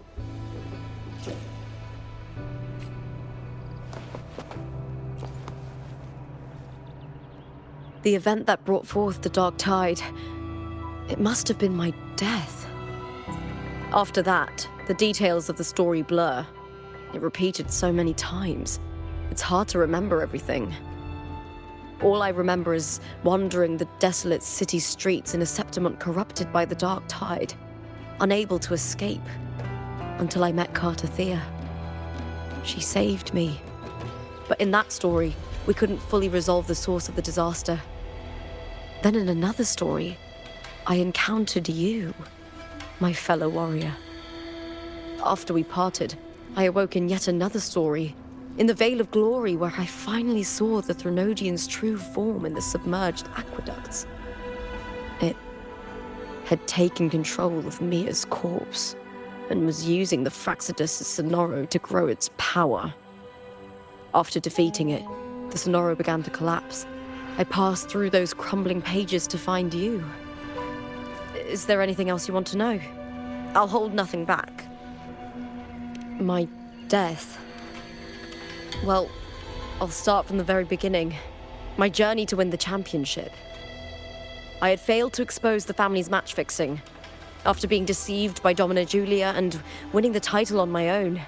The event that brought forth the dark tide, it must have been my death. After that, the details of the story blur. It repeated so many times. It's hard to remember everything. All I remember is wandering the desolate city streets in a Septimont corrupted by the dark tide, unable to escape, until I met Cartathea. She saved me. But in that story, we couldn't fully resolve the source of the disaster. Then in another story, I encountered you, my fellow warrior. After we parted, I awoke in yet another story, in the Veil of Glory, where I finally saw the Threnodian's true form in the submerged aqueducts. It had taken control of Mia's corpse, and was using the Fraxidus' Sonoro to grow its power. After defeating it, the Sonoro began to collapse. I passed through those crumbling pages to find you. Is there anything else you want to know? I'll hold nothing back. My death. Well, I'll start from the very beginning. My journey to win the championship. I had failed to expose the family's match fixing. After being deceived by Domina Julia and winning the title on my own,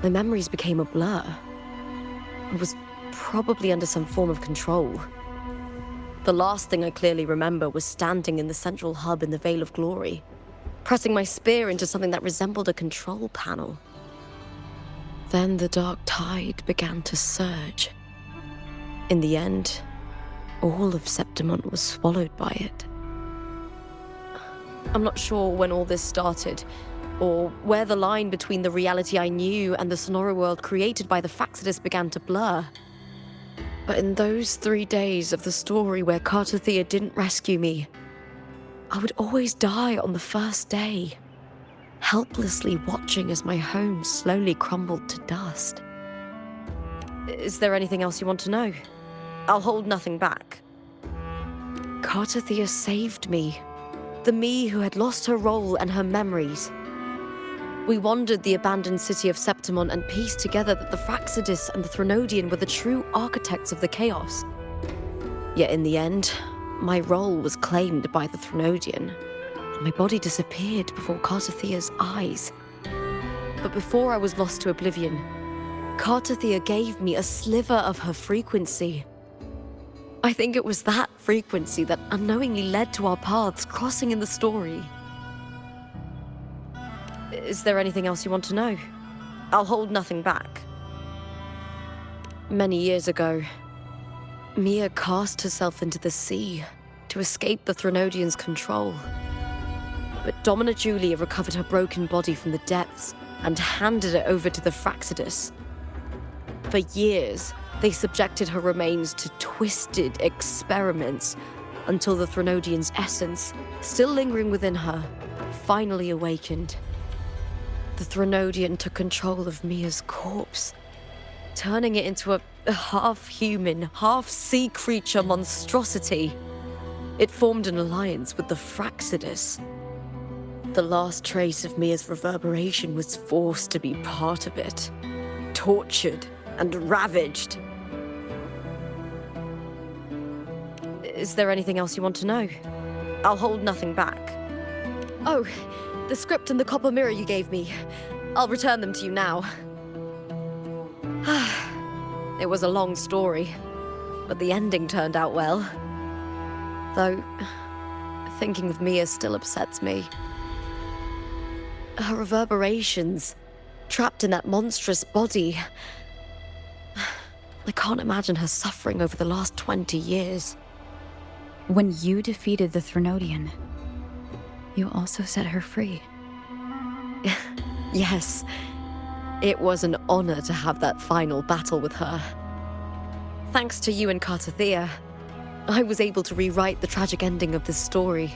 my memories became a blur. I was probably under some form of control. The last thing I clearly remember was standing in the central hub in the Veil of Glory, pressing my spear into something that resembled a control panel. Then the dark tide began to surge. In the end, all of Septimont was swallowed by it. I'm not sure when all this started, or where the line between the reality I knew and the Sonoro world created by the Fraxidus began to blur. But in those 3 days of the story where Cartathea didn't rescue me, I would always die on the first day, helplessly watching as my home slowly crumbled to dust. Is there anything else you want to know? I'll hold nothing back. Cartathea saved me, the me who had lost her role and her memories. We wandered the abandoned city of Septimont and pieced together that the Fraxidus and the Threnodian were the true architects of the chaos. Yet in the end, my role was claimed by the Threnodian, and my body disappeared before Cartathea's eyes. But before I was lost to oblivion, Cartathea gave me a sliver of her frequency. I think it was that frequency that unknowingly led to our paths crossing in the story. Is there anything else you want to know? I'll hold nothing back. Many years ago, Mia cast herself into the sea to escape the Threnodian's control. But Domina Julia recovered her broken body from the depths and handed it over to the Fraxidus. For years, they subjected her remains to twisted experiments until the Threnodian's essence, still lingering within her, finally awakened. The Threnodian took control of Mia's corpse, turning it into a half-human, half-sea creature monstrosity. It formed an alliance with the Fraxidus. The last trace of Mia's reverberation was forced to be part of it, tortured and ravaged. Is there anything else you want to know? I'll hold nothing back. Oh, the script and the copper mirror you gave me. I'll return them to you now. It was a long story, but the ending turned out well. Though, thinking of Mia still upsets me. Her reverberations, trapped in that monstrous body. I can't imagine her suffering over the last 20 years. When you defeated the Threnodian, you also set her free. Yes, it was an honor to have that final battle with her. Thanks to you and Cartathea, I was able to rewrite the tragic ending of this story.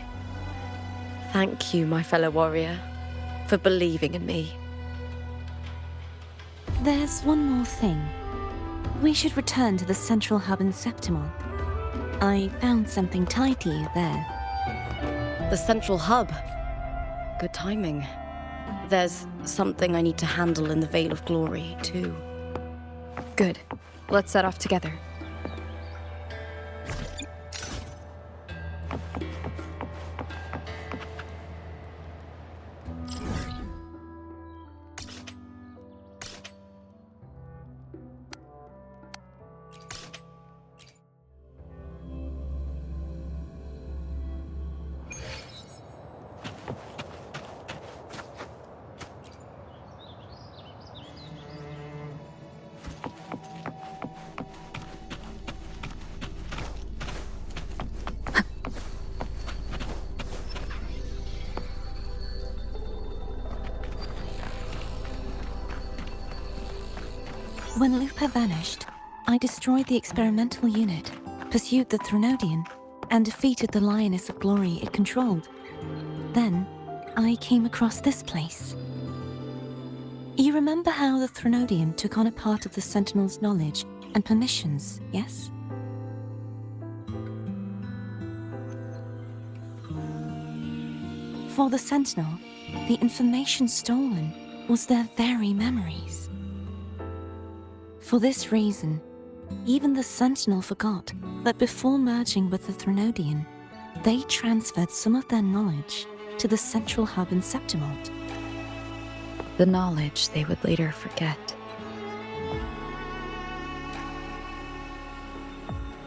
Thank you, my fellow warrior, for believing in me. There's one more thing. We should return to the central hub in Septimont. I found something tied to you there. The central hub. Good timing. There's something I need to handle in the Veil of Glory, too. Good. Let's set off together. When Lupa vanished, I destroyed the experimental unit, pursued the Threnodian, and defeated the Lioness of Glory it controlled. Then, I came across this place. You remember how the Threnodian took on a part of the Sentinel's knowledge and permissions, yes? For the Sentinel, the information stolen was their very memories. For this reason, even the Sentinel forgot that before merging with the Threnodian, they transferred some of their knowledge to the central hub in Septimont. The knowledge they would later forget.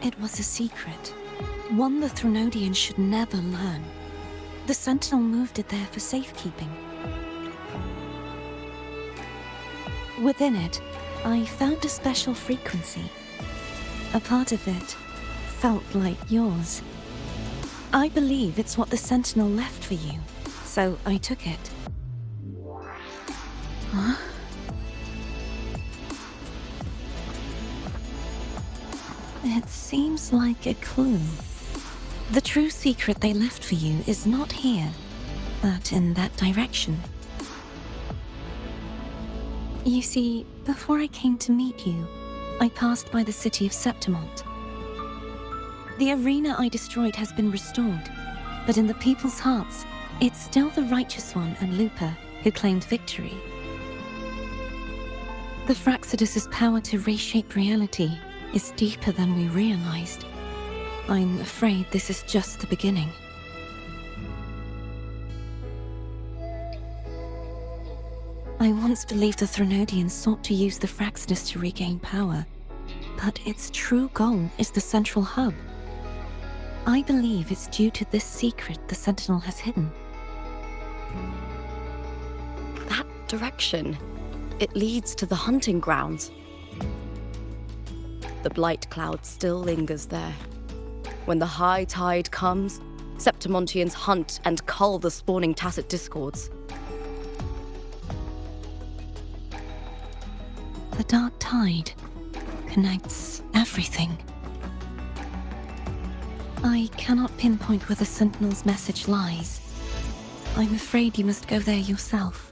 It was a secret, one the Threnodian should never learn. The Sentinel moved it there for safekeeping. Within it, I found a special frequency. A part of it felt like yours. I believe it's what the Sentinel left for you, so I took it. Huh? It seems like a clue. The true secret they left for you is not here, but in that direction. You see, before I came to meet you, I passed by the city of Septimont. The arena I destroyed has been restored, but in the people's hearts, it's still the Righteous One and Lupa who claimed victory. The Fraxidus' power to reshape reality is deeper than we realized. I'm afraid this is just the beginning. I once believed the Threnodians sought to use the Fraxidus to regain power, but its true goal is the central hub. I believe it's due to this secret the Sentinel has hidden. That direction. It leads to the hunting grounds. The blight cloud still lingers there. When the high tide comes, Septimontians hunt and cull the spawning tacit discords. The dark tide connects everything. I cannot pinpoint where the Sentinel's message lies. I'm afraid you must go there yourself.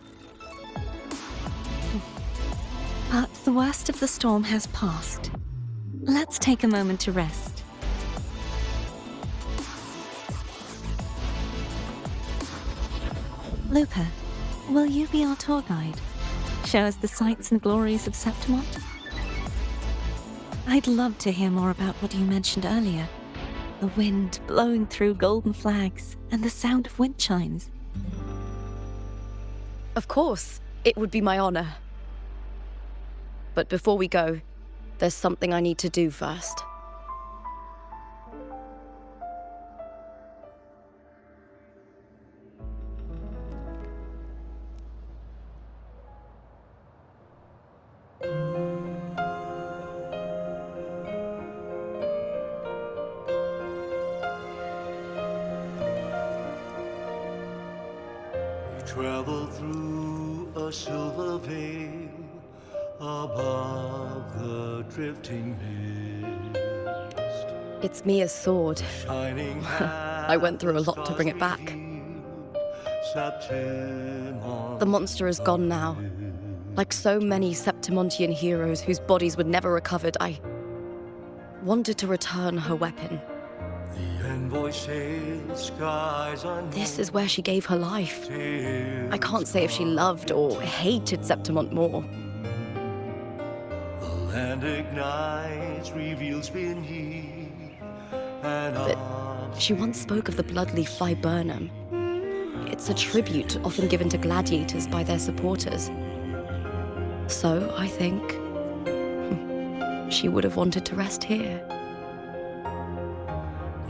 But the worst of the storm has passed. Let's take a moment to rest. Lupa, will you be our tour guide? Show us the sights and glories of Septimont? I'd love to hear more about what you mentioned earlier. The wind blowing through golden flags and the sound of wind chimes. Of course, it would be my honor. But before we go, there's something I need to do first. Travel through a silver veil above the drifting mist. It's Mia's sword. Shining I went through a lot to bring it back. The monster is gone now. Like so many Septimontian heroes whose bodies were never recovered, I wanted to return her weapon. The envoy sails skies unknown. This is where she gave her life. I can't say if she loved or hated Septimont more. The land ignites, reveals beneath. But she once spoke of the bloodleaf viburnum. It's a tribute often given to gladiators by their supporters. So, I think, she would have wanted to rest here.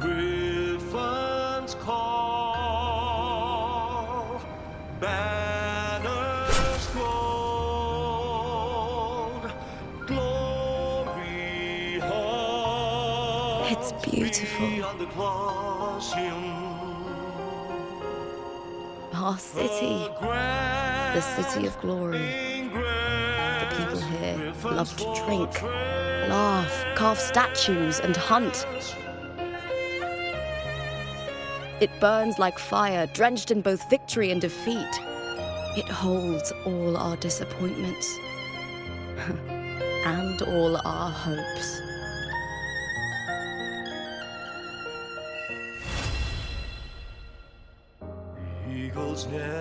Griffins call, banners gold, glory hung. It's beautiful. Beyond the Colosseum, Our city, the city of glory. The people here love to drink, laugh, carve statues, and hunt. It burns like fire, drenched in both victory and defeat. It holds all our disappointments and all our hopes. eagle's nest.